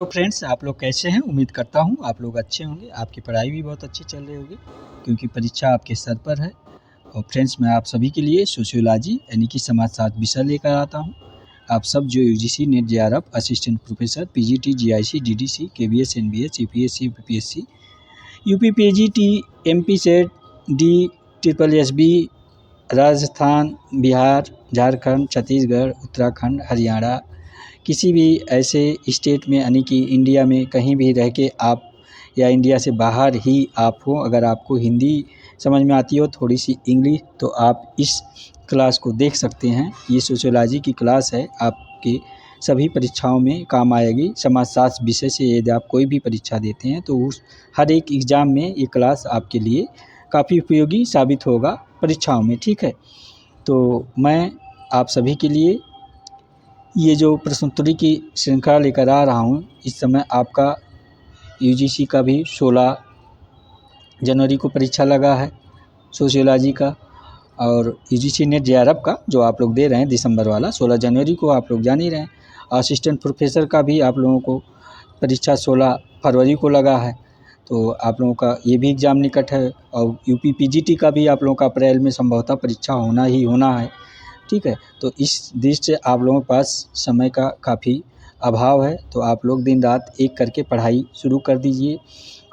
तो फ्रेंड्स, आप लोग कैसे हैं? उम्मीद करता हूँ आप लोग अच्छे होंगे। आपकी पढ़ाई भी बहुत अच्छी चल रही होगी क्योंकि परीक्षा आपके सर पर है। और फ्रेंड्स, मैं आप सभी के लिए सोशियोलॉजी यानी कि समाजशास्त्र विषय लेकर आता हूँ। आप सब जो UGC NET JRF assistant professor PGT GIC DDC KVS NBS UPSC UPPSC UPPGT MP SET D triple SB Rajasthan Bihar Jharkhand Chhattisgarh Uttarakhand Haryana किसी भी ऐसे स्टेट में यानी कि इंडिया में कहीं भी रह के आप या इंडिया से बाहर ही आप हो, अगर आपको हिंदी समझ में आती हो थोड़ी सी इंग्लिश, तो आप इस क्लास को देख सकते हैं। ये सोशियोलॉजी की क्लास है, आपके सभी परीक्षाओं में काम आएगी। समाजशास्त्र विषय से यदि आप कोई भी परीक्षा देते हैं तो उस हर एक एग्ज़ाम में ये क्लास आपके लिए काफ़ी उपयोगी साबित होगा परीक्षाओं में। ठीक है, तो मैं आप सभी के लिए ये जो प्रश्नोत्तरी की श्रृंखला लेकर आ रहा हूँ, इस समय आपका यूजीसी का भी 16 जनवरी को परीक्षा लगा है सोशियोलॉजी का, और यूजीसी नेट जेआरएफ का जो आप लोग दे रहे हैं दिसंबर वाला 16 जनवरी को, आप लोग जान ही रहे हैं। असिस्टेंट प्रोफेसर का भी आप लोगों को परीक्षा 16 फरवरी को लगा है, तो आप लोगों का ये भी एग्ज़ाम निकट है। और यूपी पीजीटी का भी आप लोगों का अप्रैल में संभवतः परीक्षा होना ही होना है। ठीक है, तो इस दृष्टि से आप लोगों के पास समय का काफ़ी अभाव है, तो आप लोग दिन रात एक करके पढ़ाई शुरू कर दीजिए।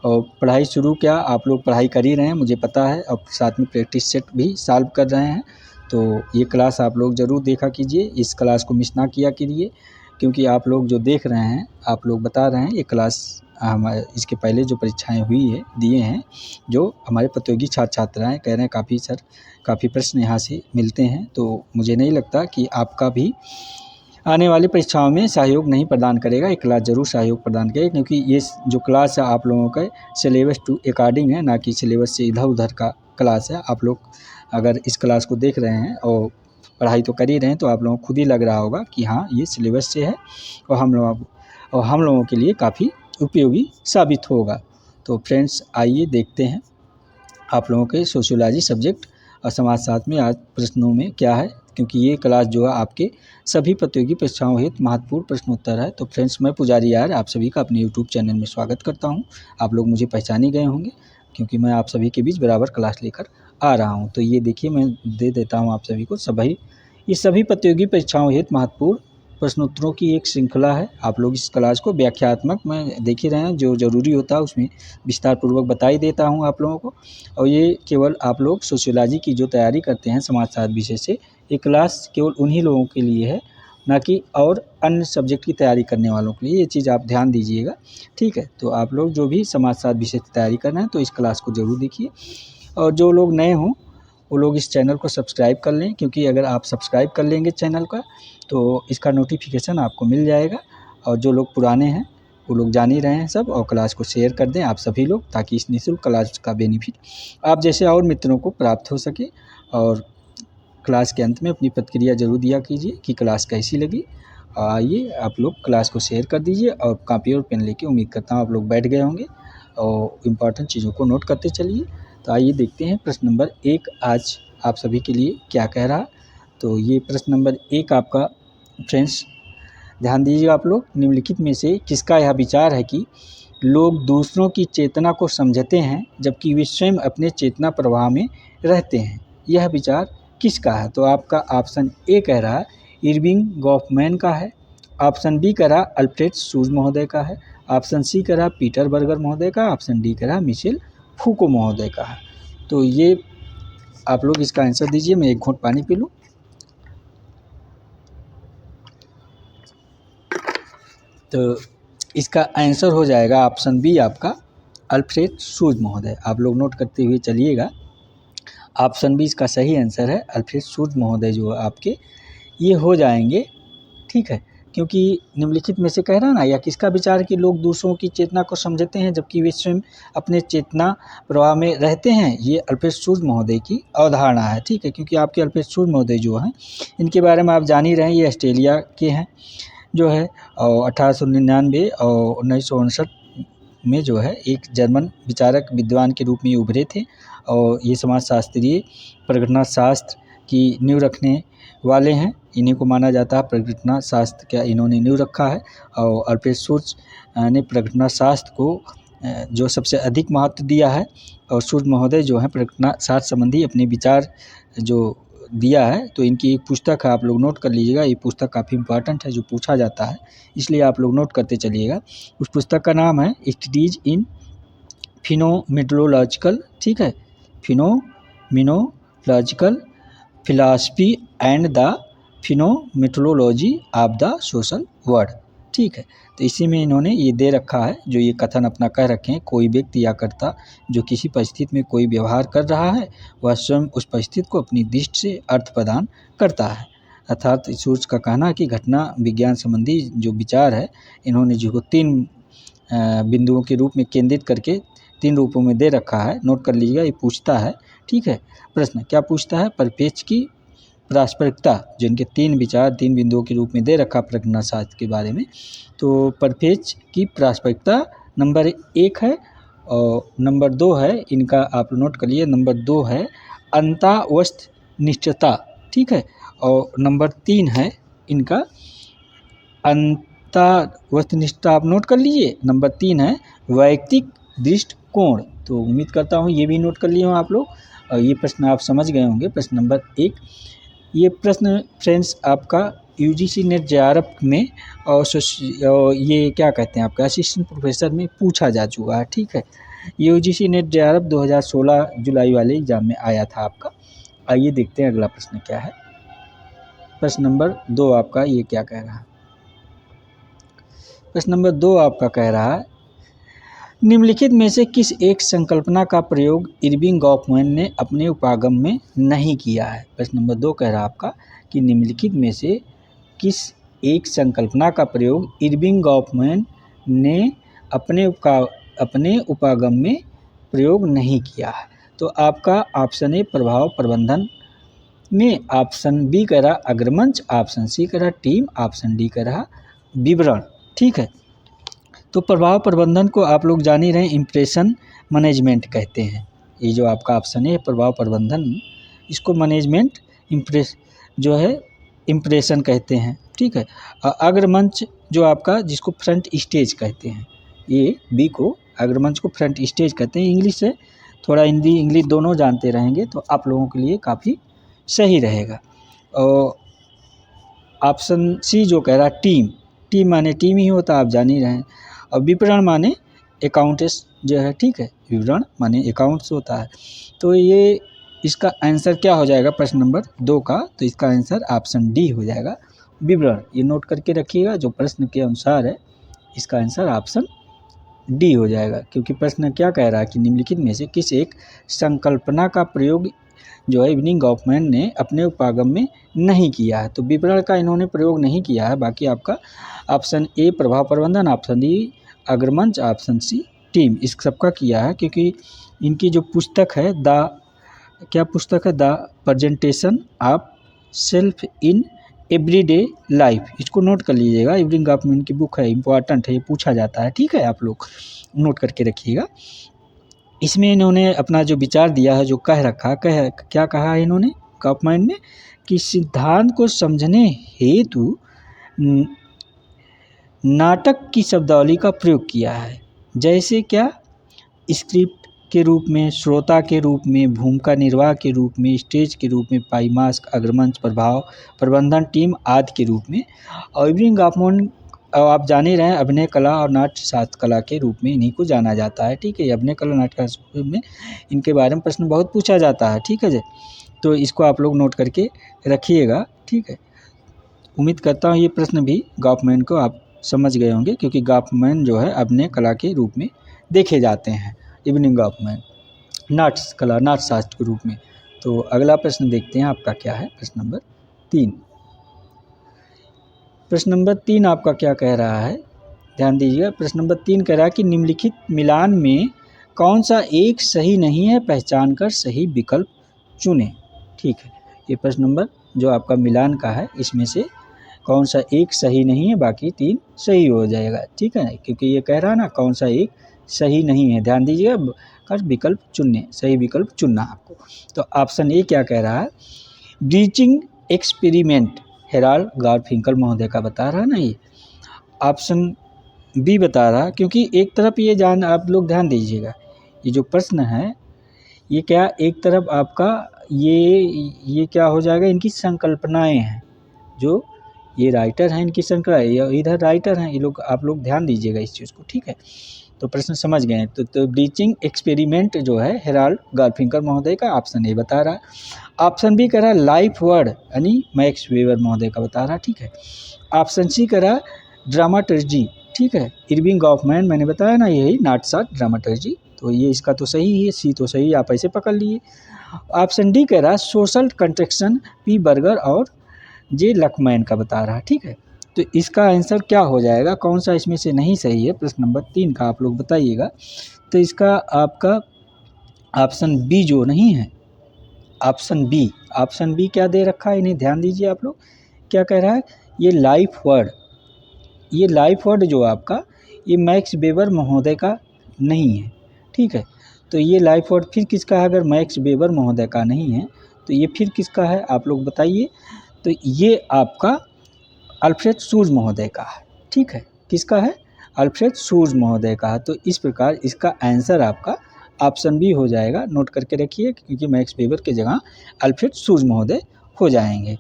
और पढ़ाई शुरू क्या, आप लोग पढ़ाई कर ही रहे हैं मुझे पता है, और साथ में प्रैक्टिस सेट भी सॉल्व कर रहे हैं। तो ये क्लास आप लोग ज़रूर देखा कीजिए, इस क्लास को मिस ना किया कीजिए, क्योंकि आप लोग जो देख रहे हैं, आप लोग बता रहे हैं ये क्लास हमारे इसके पहले जो परीक्षाएं हुई है दिए हैं, जो हमारे प्रतियोगी छात्र छात्राएँ कह रहे हैं काफ़ी सर काफ़ी प्रश्न यहाँ से मिलते हैं। तो मुझे नहीं लगता कि आपका भी आने वाली परीक्षाओं में सहयोग नहीं प्रदान करेगा, ये क्लास ज़रूर सहयोग प्रदान करेगा, क्योंकि ये जो क्लास है आप लोगों का सिलेबस टू अकॉर्डिंग है, ना कि सिलेबस से इधर उधर का क्लास है। आप लोग अगर इस क्लास को देख रहे हैं और पढ़ाई तो कर ही रहे हैं, तो आप लोगों को खुद ही लग रहा होगा कि हाँ ये सिलेबस से है और हम लोगों के लिए काफ़ी उपयोगी साबित होगा। तो फ्रेंड्स, आइए देखते हैं आप लोगों के सोशियोलॉजी सब्जेक्ट और समाजशास्त्र में आज प्रश्नों में क्या है, क्योंकि ये क्लास जो है आपके सभी प्रतियोगी परीक्षाओं हेतु महत्वपूर्ण प्रश्नोत्तर है। तो फ्रेंड्स, मैं पुजारी यार आप सभी का अपने यूट्यूब चैनल में स्वागत करता हूँ। आप लोग मुझे पहचान ही गए होंगे क्योंकि मैं आप सभी के बीच बराबर क्लास लेकर आ रहा हूँ। तो ये देखिए, मैं दे देता हूँ आप सभी को ये सभी प्रतियोगी परीक्षाओं हेतु महत्वपूर्ण प्रश्नोत्तरों की एक श्रृंखला है। आप लोग इस क्लास को व्याख्यात्मक में देख ही रहे हैं, जो ज़रूरी होता है उसमें विस्तार पूर्वक बता ही देता हूँ आप लोगों को। और ये केवल आप लोग सोशियोलॉजी की जो तैयारी करते हैं समाजशास्त्र विषय से, ये क्लास केवल उन्हीं लोगों के लिए है, ना कि और अन्य सब्जेक्ट की तैयारी करने वालों के लिए। ये चीज़ आप ध्यान दीजिएगा, ठीक है। तो आप लोग जो भी समाजशास्त्र विषय की तैयारी कर रहे हैं तो इस क्लास को ज़रूर देखिए, और जो लोग नए हों वो लोग इस चैनल को सब्सक्राइब कर लें, क्योंकि अगर आप सब्सक्राइब कर लेंगे चैनल का तो इसका नोटिफिकेशन आपको मिल जाएगा। और जो लोग पुराने हैं वो लोग जान ही रहे हैं सब, और क्लास को शेयर कर दें आप सभी लोग, ताकि इस निःशुल्क क्लास का बेनिफिट आप जैसे और मित्रों को प्राप्त हो सके। और क्लास के अंत में अपनी प्रतिक्रिया ज़रूर दिया कीजिए कि क्लास कैसी लगी। आइए आप लोग क्लास को शेयर कर दीजिए, और कॉपी और पेन लेके उम्मीद करता हूँ आप लोग बैठ गए होंगे और इम्पॉर्टेंट चीज़ों को नोट करते चलिए। तो आइए देखते हैं प्रश्न नंबर 1 आज आप सभी के लिए क्या कह रहा। तो ये प्रश्न नंबर 1 आपका, फ्रेंड्स ध्यान दीजिए आप लोग, निम्नलिखित में से किसका यह विचार है कि लोग दूसरों की चेतना को समझते हैं जबकि वे स्वयं अपने चेतना प्रवाह में रहते हैं? यह विचार किसका है? तो आपका ऑप्शन ए कह रहा है इरविंग गॉफमैन का है, ऑप्शन बी कह रहा अल्फ्रेड सूज महोदय का है, ऑप्शन सी कह रहा पीटर बर्गर महोदय का, ऑप्शन डी कह रहा मिशेल फूको महोदय का है। तो ये आप लोग इसका आंसर दीजिए। मैं एक घूंट पानी पी लूँ। तो इसका आंसर हो जाएगा ऑप्शन बी आपका अल्फ्रेड सूज महोदय। आप लोग नोट करते हुए चलिएगा, ऑप्शन बी इसका सही आंसर है। अल्फ्रेड सूज महोदय जो आपके ये हो जाएंगे, ठीक है। क्योंकि निम्नलिखित में से कह रहा ना, या किसका विचार कि लोग दूसरों की चेतना को समझते हैं जबकि वे स्वयं अपने चेतना प्रवाह में रहते हैं, ये अल्फ्रेड सूज महोदय की अवधारणा है, ठीक है। क्योंकि आपके अल्फ्रेड सूज महोदय जो हैं इनके बारे में आप जान ही रहे हैं, ये ऑस्ट्रेलिया के हैं जो है, और 1899 और 1959 में जो है एक जर्मन विचारक विद्वान के रूप में उभरे थे। और ये समाजशास्त्रीय प्रगणना शास्त्र की नींव रखने वाले हैं, इन्हीं को माना जाता है प्रघटना शास्त्र का इन्होंने नींव रखा है। और अल्फ्रेड शुर्ज ने प्रघटना शास्त्र को जो सबसे अधिक महत्व दिया है। और शुर्ज महोदय जो हैं प्रघटना शास्त्र संबंधी अपने विचार जो दिया है, तो इनकी एक पुस्तक है, आप लोग नोट कर लीजिएगा। ये पुस्तक काफ़ी इंपॉर्टेंट है, जो पूछा जाता है, इसलिए आप लोग नोट करते चलिएगा। उस पुस्तक का नाम है स्टडीज इन फिनोमेनोलॉजिकल, ठीक है, phenomenological philosophy and the phenomenology of the social world, ठीक है। तो इसी में इन्होंने ये दे रखा है, जो ये कथन अपना कह रखे हैं, कोई व्यक्ति या कर्ता जो किसी परिस्थिति में कोई व्यवहार कर रहा है, वह स्वयं उस परिस्थिति को अपनी दृष्टि से अर्थ प्रदान करता है। अर्थात शुर्ज का कहना है कि घटना विज्ञान संबंधी जो विचार है, इन्होंने जो 3 बिंदुओं के रूप में केंद्रित करके 3 रूपों में दे रखा है, नोट कर लीजिएगा। ये पूछता है, ठीक है, प्रश्न क्या पूछता है, परिप्रेक्ष्य की पारस्परिकता, जो इनके 3 विचार 3 बिंदुओं के रूप में दे रखा प्रज्ञा शास्त्र के बारे में। तो परिप्रेक्ष्य की पारस्परिकता नंबर 1 है, और नंबर 2 है इनका, आप नोट कर लिए, नंबर 2 है अंतःवस्तुनिष्ठता, ठीक है, और नंबर 3 है इनका अंतःवस्तुनिष्ठता, आप नोट कर लीजिए। नंबर 3 है वैयक्तिक दृष्टिकोण। तो उम्मीद करता हूँ ये भी नोट कर लिए हों आप लोग, और ये प्रश्न आप समझ गए होंगे। प्रश्न नंबर 1, ये प्रश्न फ्रेंड्स आपका यूजीसी नेट जेआरएफ में और ये क्या कहते हैं आपका असिस्टेंट प्रोफेसर में पूछा जा चुका है, ठीक है। यूजीसी नेट जेआरएफ 2016 जुलाई वाले एग्जाम में आया था आपका। आइए देखते हैं अगला प्रश्न क्या है। प्रश्न नंबर 2 आपका ये क्या कह रहा है। प्रश्न नंबर 2 आपका कह रहा है, निम्नलिखित में से किस एक संकल्पना का प्रयोग इरविंग गॉफमैन ने अपने उपागम में नहीं किया है। प्रश्न नंबर 2 कह रहा है आपका कि निम्नलिखित में से किस एक संकल्पना का प्रयोग इरविंग गॉफमैन ने अपने उपागम में प्रयोग नहीं किया है। तो आपका ऑप्शन ए प्रभाव प्रबंधन में, ऑप्शन बी कह रहा अग्रमंच, ऑप्शन सी कह रहा टीम, ऑप्शन डी कह रहा विवरण, ठीक है। तो प्रभाव प्रबंधन को आप लोग जान ही रहे हैं, इम्प्रेशन मैनेजमेंट कहते हैं। ये जो आपका ऑप्शन है प्रभाव प्रबंधन, इसको मैनेजमेंट जो है इम्प्रेशन कहते हैं, ठीक है। अग्रमंच जो आपका जिसको फ्रंट स्टेज कहते हैं, ये बी को अग्रमंच को फ्रंट स्टेज कहते हैं। इंग्लिश से थोड़ा हिंदी इंग्लिश दोनों जानते रहेंगे तो आप लोगों के लिए काफ़ी सही रहेगा। और ऑप्शन सी जो कह रहा टीम, टीम माने टीम ही होता, आप जान ही रहे हैं। और विवरण माने अकाउंट्स जो है, ठीक है, विवरण माने अकाउंट्स होता है। तो ये इसका आंसर क्या हो जाएगा प्रश्न नंबर 2 का, तो इसका आंसर ऑप्शन डी हो जाएगा विवरण। ये नोट करके रखिएगा, जो प्रश्न के अनुसार है इसका आंसर ऑप्शन डी हो जाएगा। क्योंकि प्रश्न क्या कह रहा है कि निम्नलिखित में से किस एक संकल्पना का प्रयोग जो है इरविंग गॉफमैन ने अपने उपागम में नहीं किया है। तो विवरण का इन्होंने प्रयोग नहीं किया है। बाकी आपका ऑप्शन ए प्रभाव प्रबंधन, ऑप्शन डी अग्रमंच, ऑप्शन सी टीम, इस सबका किया है। क्योंकि इनकी जो पुस्तक है क्या पुस्तक है, the presentation of self in everyday life, इसको नोट कर लीजिएगा। इरविंग गॉफमैन की बुक है, इंपॉर्टेंट है, ये पूछा जाता है, ठीक है, आप लोग नोट करके रखिएगा। इसमें इन्होंने अपना जो विचार दिया है, जो कह रखा क्या कहा है इन्होंने गॉफमैन ने, कि सिद्धांत को समझने हेतु नाटक की शब्दावली का प्रयोग किया है। जैसे क्या, स्क्रिप्ट के रूप में, श्रोता के रूप में, भूमिका निर्वाह के रूप में, स्टेज के रूप में, पाईमास्क, अग्रमंच, प्रभाव प्रबंधन, टीम आदि के रूप में। और इरविंग गॉफमैन आप जाने रहे हैं अभिनय कला और नाट्य शास्त्र कला के रूप में इन्हीं को जाना जाता है, ठीक है। अभिनय कला नाट्य शास्त्र में इनके बारे में प्रश्न बहुत पूछा जाता है, ठीक है जी। तो इसको आप लोग नोट करके रखिएगा, ठीक है। उम्मीद करता हूँ ये प्रश्न भी गॉफमैन को आप समझ गए होंगे, क्योंकि गॉफमैन जो है अभिनय कला के रूप में देखे जाते हैं, इरविंग गॉफमैन नाट्य कला नाट्य शास्त्र के रूप में। तो अगला प्रश्न देखते हैं आपका क्या है, प्रश्न नंबर 3। प्रश्न नंबर 3 आपका क्या कह रहा है, ध्यान दीजिएगा। प्रश्न नंबर 3 कह रहा है कि निम्नलिखित मिलान में कौन सा एक सही नहीं है, पहचान कर सही विकल्प चुनें, ठीक है। ये प्रश्न नंबर जो आपका मिलान का है, इसमें से कौन सा एक सही नहीं है, बाकी 3 सही हो जाएगा, ठीक है। क्योंकि ये कह रहा है ना कौन सा एक सही नहीं है, ध्यान दीजिएगा, कर विकल्प चुनने, सही विकल्प चुनना आपको। तो ऑप्शन ए क्या कह रहा है, ब्रीचिंग एक्सपेरिमेंट हेराल्ड गारफिंकल महोदय का बता रहा ना ये। ऑप्शन बी बता रहा, क्योंकि एक तरफ ये आप लोग ध्यान दीजिएगा, ये जो प्रश्न है ये क्या एक तरफ आपका ये क्या हो जाएगा, इनकी संकल्पनाएं हैं, जो ये राइटर हैं इनकी संकल्पना, इधर राइटर हैं ये लोग, आप लोग ध्यान दीजिएगा इस चीज़ को, ठीक है। तो प्रश्न समझ गए। तो ब्लीचिंग एक्सपेरिमेंट जो है हेराल्ड गारफिंकल महोदय का, ऑप्शन ए बता रहा है। ऑप्शन बी करा लाइफ वर्ड यानी मैक्स वेबर महोदय का बता रहा, ठीक है। ऑप्शन सी करा ड्रामाटर्जी, ठीक है, इरविंग गॉफमैन, मैंने बताया ना यही नाटसाट ड्रामाटर्जी, तो ये इसका तो सही है, सी तो सही, आप ऐसे पकड़ लिए। ऑप्शन डी कह रहा सोशल कंट्रैक्शन, पी बर्गर और जे लकमैन का बता रहा, ठीक है। तो इसका आंसर क्या हो जाएगा, कौन सा इसमें से नहीं सही है, प्रश्न नंबर 3 का आप लोग बताइएगा। तो इसका आपका ऑप्शन बी जो नहीं है, ऑप्शन बी क्या दे रखा है, इन्हें ध्यान दीजिए आप लोग, क्या कह रहा है, ये लाइफ वर्ड जो आपका ये मैक्स वेबर महोदय का नहीं है, ठीक है। तो ये लाइफ वर्ड फिर किसका है, अगर मैक्स वेबर महोदय का नहीं है तो ये फिर किसका है, आप लोग बताइए। तो ये आपका अल्फ्रेड शूज महोदय का है, ठीक है, किसका है, अल्फ्रेड शूज महोदय का है। तो इस प्रकार इसका आंसर आपका ऑप्शन बी हो जाएगा, नोट करके रखिए, क्योंकि मैक्स वेबर के जगह अल्फ्रेड शूज महोदय हो जाएंगे।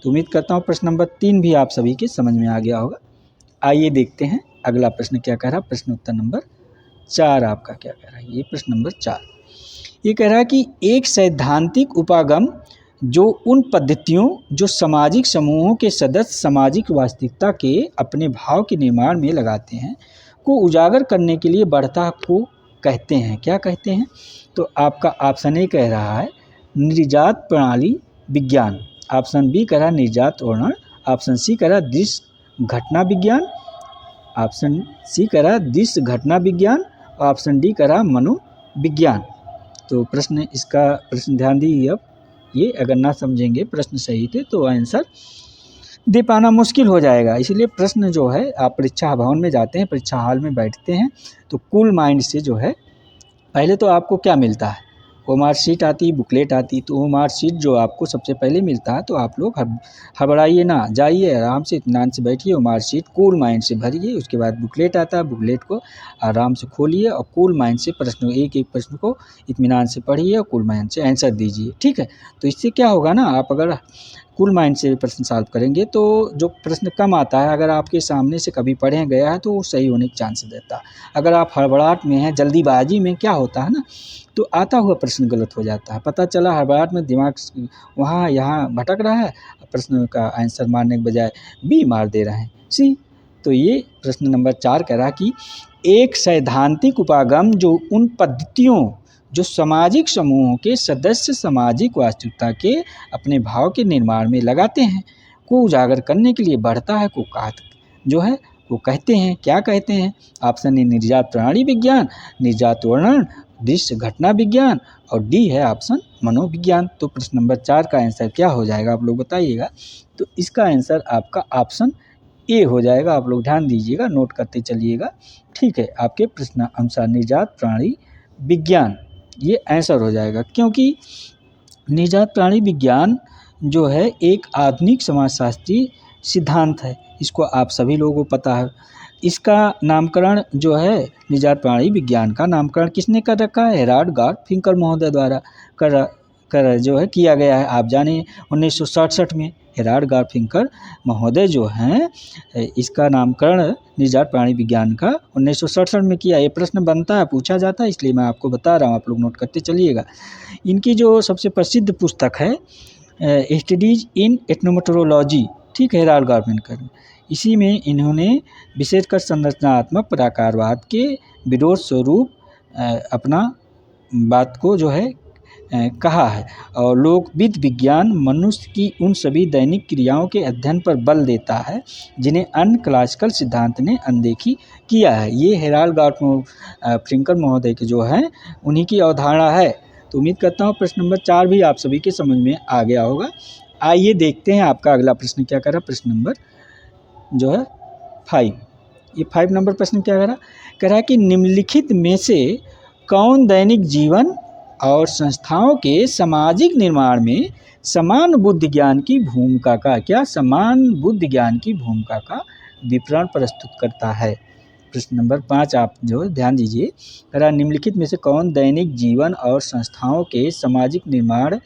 तो उम्मीद करता हूँ प्रश्न नंबर 3 भी आप सभी के समझ में आ गया होगा। आइए देखते हैं अगला प्रश्न क्या कह रहा है, प्रश्न उत्तर नंबर 4 आपका क्या कह रहा है, ये प्रश्न नंबर 4 ये कह रहा है कि एक सैद्धांतिक उपागम जो उन पद्धतियों जो सामाजिक समूहों के सदस्य सामाजिक वास्तविकता के अपने भाव के निर्माण में लगाते हैं को उजागर करने के लिए बढ़ता को कहते हैं, क्या कहते हैं। तो आपका ऑप्शन ए कह रहा है निर्जात प्रणाली विज्ञान, ऑप्शन बी कह रहा निर्जात वर्णन, ऑप्शन सी कह रहा दृश्य घटना विज्ञान, ऑप्शन सी कह रहा दृश्य घटना विज्ञान, ऑप्शन डी कह रहा मनोविज्ञान। तो प्रश्न ध्यान दीजिए, अब ये अगर ना समझेंगे प्रश्न सही थे तो आंसर दे पाना मुश्किल हो जाएगा। इसलिए प्रश्न जो है, आप परीक्षा भवन में जाते हैं, परीक्षा हॉल में बैठते हैं, तो कूल माइंड से जो है पहले तो आपको क्या मिलता है, वो मार्कशीट आती, बुकलेट आती, तो वो मार्कशीट जो आपको सबसे पहले मिलता है, तो आप लोग हड़बड़ाइए ना, जाइए आराम से इत्मीनान से बैठिए, वो मार्कशीट कूल माइंड से भरिए। उसके बाद बुकलेट आता है, बुकलेट को आराम से खोलिए और कूल माइंड से प्रश्न एक एक प्रश्न को इत्मीनान से पढ़िए और कूल माइंड से आंसर दीजिए, ठीक है। तो इससे क्या होगा ना, आप अगर कूल माइंड से प्रश्न सॉल्व करेंगे तो जो प्रश्न कम आता है, अगर आपके सामने से कभी पढ़े गया है तो वो सही होने के चांस देता है। अगर आप हड़बड़ाहट में हैं, जल्दीबाजी में क्या होता है ना, तो आता हुआ प्रश्न गलत हो जाता है, पता चला हड़बड़ाहट में दिमाग वहाँ यहाँ भटक रहा है, प्रश्न का आंसर मारने के बजाय बी मार दे रहे हैं, सी। तो ये प्रश्न नंबर 4 कह रहा कि एक सैद्धांतिक उपागम जो उन पद्धतियों जो सामाजिक समूहों के सदस्य सामाजिक वास्तविकता के अपने भाव के निर्माण में लगाते हैं को उजागर करने के लिए बढ़ता है को जो है वो कहते हैं, क्या कहते हैं। ऑप्शन ए निर्जात प्रणाली विज्ञान, निर्जात वर्णन, दृश्य घटना विज्ञान, और डी है ऑप्शन मनोविज्ञान। तो प्रश्न नंबर 4 का आंसर क्या हो जाएगा, आप लोग बताइएगा। तो इसका आंसर आपका ऑप्शन ए हो जाएगा, आप लोग ध्यान दीजिएगा, नोट करते चलिएगा, ठीक है। आपके प्रश्न अनुसार निर्जात प्रणाली विज्ञान ये आंसर हो जाएगा, क्योंकि निर्जात प्राणी विज्ञान जो है एक आधुनिक समाजशास्त्री सिद्धांत है, इसको आप सभी लोगों को पता है। इसका नामकरण जो है निर्जात प्राणी विज्ञान का नामकरण किसने कर रखा है, हेराल्ड गारफिंकल महोदय द्वारा कर जो है किया गया है। आप जाने 1967 में हेराल्ड गारफिंकल महोदय जो हैं इसका नामकरण निर्जात प्राणी विज्ञान का 1967 में किया। ये प्रश्न बनता है, पूछा जाता है, इसलिए मैं आपको बता रहा हूँ, आप लोग नोट करते चलिएगा। इनकी जो सबसे प्रसिद्ध पुस्तक है स्टडीज इन एथनोमेट्रोलॉजी, ठीक है, हेराल्ड गारफिंकल, इसी में इन्होंने विशेषकर संरचनात्मक प्रकारवाद के विरोध स्वरूप अपना बात को जो है कहा है, और लोकविद विज्ञान मनुष्य की उन सभी दैनिक क्रियाओं के अध्ययन पर बल देता है जिन्हें अन्य क्लासिकल सिद्धांत ने अनदेखी किया है। ये हेराल्ड गारफिंकल महोदय के जो हैं उन्हीं की अवधारणा है। तो उम्मीद करता हूँ प्रश्न नंबर 4 भी आप सभी के समझ में आ गया होगा। आइए देखते हैं आपका अगला प्रश्न क्या कर रहा है, प्रश्न नंबर जो है 5। ये 5 नंबर प्रश्न क्या कह रहा है कि निम्नलिखित में से कौन दैनिक जीवन और संस्थाओं के सामाजिक निर्माण में समान बुद्धि ज्ञान की भूमिका का क्या समान बुद्धि ज्ञान की भूमिका का विवरण प्रस्तुत करता है। प्रश्न नंबर 5 आप जो ध्यान दीजिए, निम्नलिखित में से कौन दैनिक जीवन और संस्थाओं के सामाजिक निर्माण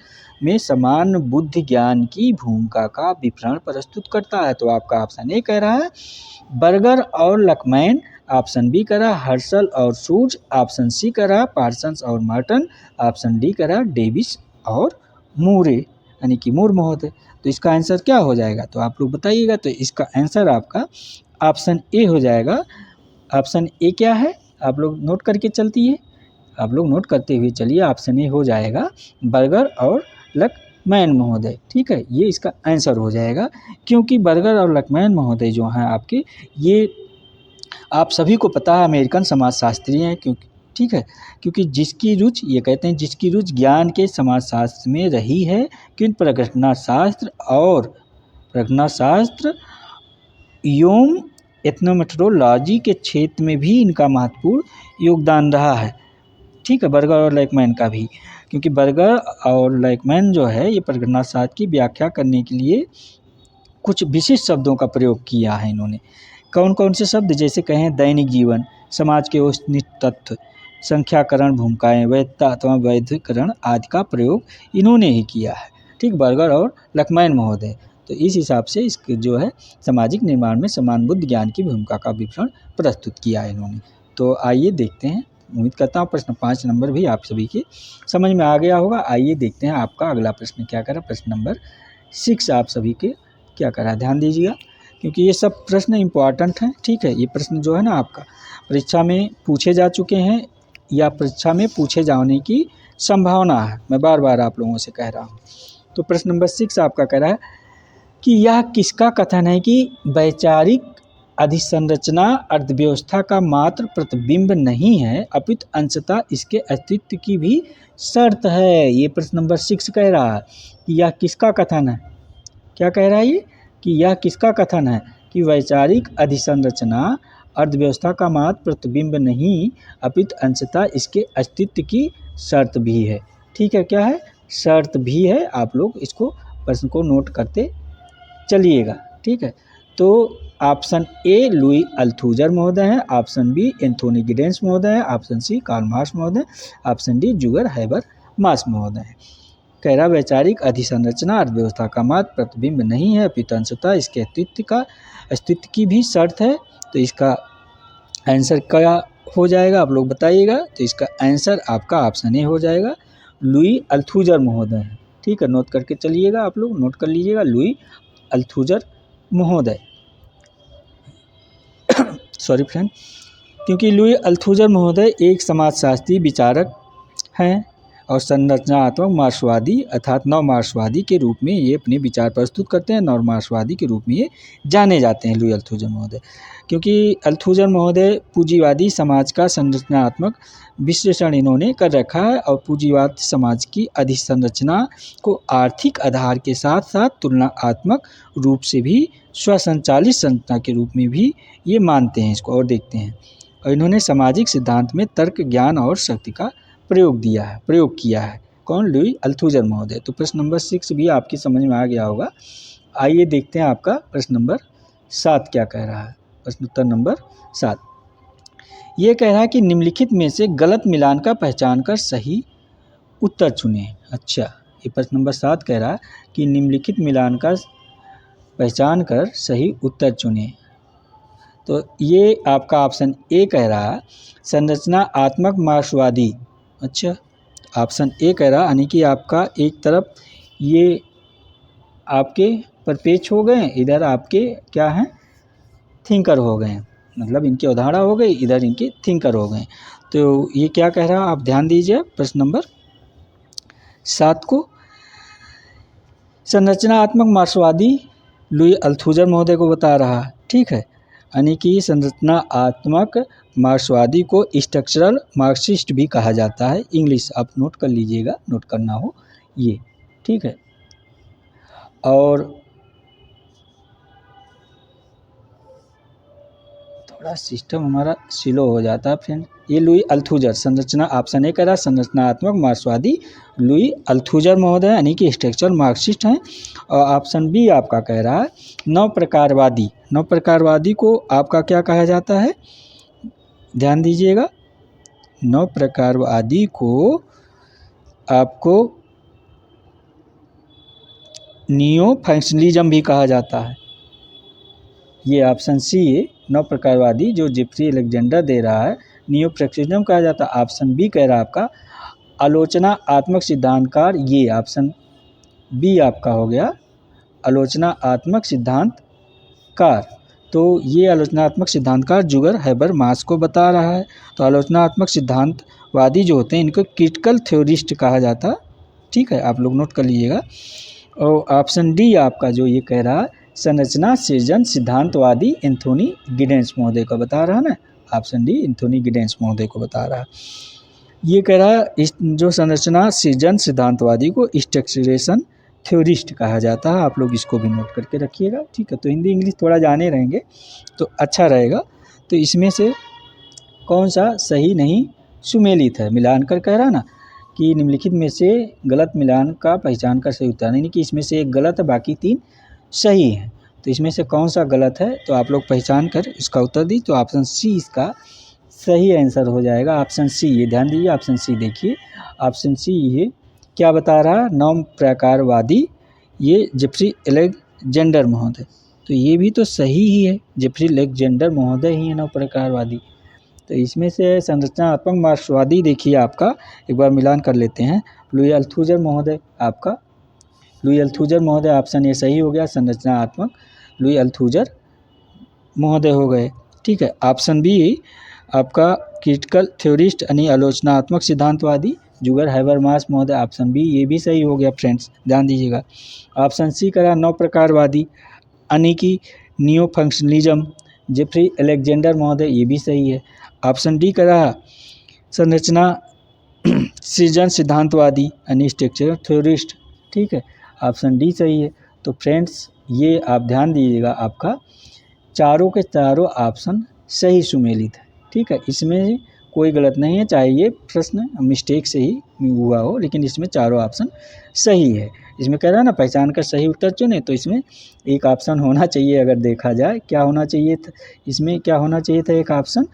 में समान बुद्धि ज्ञान की भूमिका का विवरण प्रस्तुत करता है। तो आपका ऑप्शन ए कह रहा है बर्गर और लकमैन, ऑप्शन बी कह रहा हर्सल और सूज, ऑप्शन सी कह रहा पार्सन्स और मार्टन, ऑप्शन डी कह रहा डेविस और मूरे यानी कि मूर महोदय। तो इसका आंसर क्या हो जाएगा, तो आप लोग बताइएगा। तो इसका आंसर आपका ऑप्शन ए हो जाएगा। ऑप्शन ए क्या है, आप लोग नोट करके चलती है, आप लोग नोट करते हुए चलिए। ऑप्शन ए हो जाएगा बर्गर और लकमैन महोदय। ठीक है, ये इसका आंसर हो जाएगा, क्योंकि बर्गर और लकमैन महोदय जो हैं आपके, ये आप सभी को पता है अमेरिकन समाजशास्त्री हैं। क्योंकि ठीक है, क्योंकि जिसकी रुचि, ये कहते हैं जिसकी रुचि ज्ञान के समाजशास्त्र में रही है, किंतु प्रघटनाशास्त्र एवं एथनोमेट्रोलॉजी के क्षेत्र में भी इनका महत्वपूर्ण योगदान रहा है। ठीक है, बर्गर और लैकमैन का भी, क्योंकि बर्गर और लैकमैन जो है ये प्रघटनाशास्त्र की व्याख्या करने के लिए कुछ विशिष्ट शब्दों का प्रयोग किया है इन्होंने। कौन कौन से शब्द, जैसे कहें दैनिक जीवन, समाज के औसनिक तत्व, संख्याकरण भूमिकाएं, वैधता अथवा वैधीकरण आदि का प्रयोग इन्होंने ही किया है। ठीक, बर्गर और लकमैन महोदय। तो इस हिसाब से इसके जो है सामाजिक निर्माण में समान बुद्धि ज्ञान की भूमिका का विवरण प्रस्तुत किया है इन्होंने। तो आइए देखते हैं, उम्मीद करता हूँ प्रश्न 5 नंबर भी आप सभी के समझ में आ गया होगा। आइए देखते हैं आपका अगला प्रश्न क्या करा। प्रश्न नंबर 6 आप सभी के क्या करा, ध्यान दीजिएगा, क्योंकि ये सब प्रश्न इम्पॉर्टेंट हैं। ठीक है, ये प्रश्न जो है ना आपका परीक्षा में पूछे जा चुके हैं या परीक्षा में पूछे जाने की संभावना है, मैं बार बार आप लोगों से कह रहा हूँ। तो प्रश्न नंबर 6 आपका कह रहा है कि यह किसका कथन है कि वैचारिक अधिसंरचना अर्थव्यवस्था का मात्र प्रतिबिंब नहीं है, अपितु अंशतः इसके अस्तित्व की भी शर्त है। ये प्रश्न नंबर 6 कह रहा है कि यह किसका कथन है, क्या कह रहा है ये, कि यह किसका कथन है कि वैचारिक अधिसंरचना अर्थव्यवस्था का मात्र प्रतिबिंब नहीं, अपितु अंशतः इसके अस्तित्व की शर्त भी है। ठीक है, क्या है, शर्त भी है। आप लोग इसको प्रश्न को नोट करते चलिएगा। ठीक है, तो ऑप्शन ए लुई अल्थुजर महोदय है, ऑप्शन बी एंथोनी गिडेंस महोदय है, ऑप्शन सी कार्ल मार्क्स महोदय, ऑप्शन डी जुगर हैबर मास महोदय है। कह रहा वैचारिक अधिसंरचना अर्थव्यवस्था का मात्र प्रतिबिंब नहीं है, अपितु अंशतः इसके अस्तित्व की भी शर्त है। तो इसका आंसर क्या हो जाएगा, आप लोग बताइएगा। तो इसका आंसर आपका ऑप्शन ए हो जाएगा, लुई अल्थुजर महोदय है। ठीक है, नोट करके चलिएगा, आप लोग नोट कर लीजिएगा, लुई अल्थुजर महोदय। सॉरी फ्रेंड, क्योंकि लुई अल्थुजर महोदय एक समाजशास्त्री विचारक हैं और संरचनात्मक मार्क्सवादी अर्थात नव मार्क्सवादी के रूप में ये अपने विचार प्रस्तुत करते हैं। नव मार्क्सवादी के रूप में ये जाने जाते हैं लुई अल्थुजर महोदय, क्योंकि अल्थुजर महोदय पूंजीवादी समाज का संरचनात्मक विश्लेषण इन्होंने कर रखा है और पूंजीवाद समाज की अधिसंरचना को आर्थिक आधार के साथ साथ तुलनात्मक रूप से भी स्वसंचालित संरचना के रूप में भी ये मानते हैं इसको और देखते हैं। और इन्होंने सामाजिक सिद्धांत में तर्क, ज्ञान और शक्ति का प्रयोग किया है। कौन, लुई अल्थुजर महोदय। तो प्रश्न नंबर 6 भी आपकी समझ में आ गया होगा। आइए देखते हैं आपका प्रश्न नंबर 7 क्या कह रहा है। प्रश्न उत्तर नंबर 7 ये कह रहा है कि निम्नलिखित में से गलत मिलान का पहचान कर सही उत्तर चुनें। अच्छा, ये प्रश्न नंबर 7 कह रहा है कि निम्नलिखित मिलान का पहचान कर सही उत्तर चुनें। तो ये आपका ऑप्शन ए कह रहा है संरचनात्मक मार्क्सवादी। अच्छा, ऑप्शन ए कह रहा, यानी कि आपका एक तरफ ये आपके परपेच हो गए, इधर आपके क्या हैं, थिंकर हो गए, मतलब इनके अवधारणा हो गई, इधर इनके थिंकर हो गए। तो ये क्या कह रहा है, आप ध्यान दीजिए प्रश्न नंबर 7 को। संरचनात्मक मार्क्सवादी लुई अल्थुजर महोदय को बता रहा है। ठीक है, यानी कि संरचनात्मक मार्क्सवादी को स्ट्रक्चरल मार्क्सिस्ट भी कहा जाता है। इंग्लिश आप नोट कर लीजिएगा, नोट करना हो ये। ठीक है, और थोड़ा सिस्टम हमारा स्लो हो जाता है फ्रेंड। ये लुई अल्थुजर संरचना, ऑप्शन ए कह रहा संरचनात्मक मार्क्सवादी लुई अल्थुजर महोदय यानी कि स्ट्रक्चर मार्क्सिस्ट हैं। और ऑप्शन बी आपका कह रहा है नव प्रकारवादी। नव प्रकारवादी को आपका क्या कहा जाता है, ध्यान दीजिएगा, नव प्रकारवादी को आपको नियो फंक्शनलिज्म भी कहा जाता है। ये ऑप्शन सी है, नव प्रकारवादी जो जेफ्री अलेक्जेंडर दे रहा है नियो फंक्शनलिज्म कहा जाता है। ऑप्शन बी कह रहा है आपका आलोचनात्मक सिद्धांतकार, ये ऑप्शन बी आपका हो गया आलोचनात्मक सिद्धांतकार। तो ये आलोचनात्मक सिद्धांतकार जुगर हैबरमास को बता रहा है। तो आलोचनात्मक सिद्धांतवादी जो होते हैं इनको क्रिटिकल थ्योरिस्ट कहा जाता है। ठीक है, आप लोग नोट कर लीजिएगा। और ऑप्शन डी आपका जो ये कह रहा है संरचना सृजन सिद्धांतवादी एंथोनी गिडेंस महोदय को बता रहा है ना, ऑप्शन डी एंथोनी गिडेंस महोदय को बता रहा है। ये कह रहा है इस जो संरचना सृजन सिद्धांतवादी को स्ट्रक्चरेशन थ्योरिस्ट कहा जाता है। आप लोग इसको भी नोट करके रखिएगा। ठीक है, तो हिंदी इंग्लिश थोड़ा जाने रहेंगे तो अच्छा रहेगा। तो इसमें से कौन सा सही नहीं सुमेलित है, मिलान कर कह रहा ना कि निम्नलिखित में से गलत मिलान का पहचान कर सही उत्तर, यानी कि इसमें से एक गलत है बाकी 3 सही हैं। तो इसमें से कौन सा गलत है तो आप लोग पहचान कर इसका उत्तर दी। तो ऑप्शन सी इसका सही आंसर हो जाएगा। ऑप्शन सी, ये ध्यान दीजिए, ऑप्शन सी देखिए, ऑप्शन सी ये क्या बता रहा है, नव प्रकारवादी ये जेफ्री अलेक्जेंडर महोदय। तो ये भी तो सही ही है, जेफ्री अलेक्जेंडर महोदय ही है नव प्रकारवादी। तो इसमें से संरचनात्मक मार्क्सवादी देखिए आपका एक बार मिलान कर लेते हैं, लुई अल्थुजर महोदय, आपका लुई अल्थुजर महोदय ऑप्शन ए सही हो गया, संरचनात्मक लुई अल्थुजर महोदय हो गए। ठीक है, ऑप्शन बी आपका क्रिटिकल थ्योरिस्ट यानी आलोचनात्मक सिद्धांतवादी जुगर हैबरमास महोदय, ऑप्शन बी ये भी सही हो गया फ्रेंड्स, ध्यान दीजिएगा। ऑप्शन सी करा नव प्रकारवादी यानी कि नियो फंक्शनलिज्म जेफ्री अलेक्जेंडर महोदय, ये भी सही है। ऑप्शन डी करा संरचना सृजन सिद्धांतवादी यानी स्ट्रक्चरल थ्योरिस्ट। ठीक है, ऑप्शन डी सही है। तो फ्रेंड्स ये आप ध्यान दीजिएगा, आपका चारों के चारों ऑप्शन सही सुमेलित है। ठीक है, इसमें कोई गलत नहीं है, चाहे ये प्रश्न मिस्टेक से ही हुआ हो, लेकिन इसमें चारों ऑप्शन सही है। इसमें कह रहा है ना पहचान कर सही उत्तर चुने, तो इसमें एक ऑप्शन होना चाहिए, अगर देखा जाए क्या होना चाहिए था, इसमें क्या होना चाहिए था, एक ऑप्शन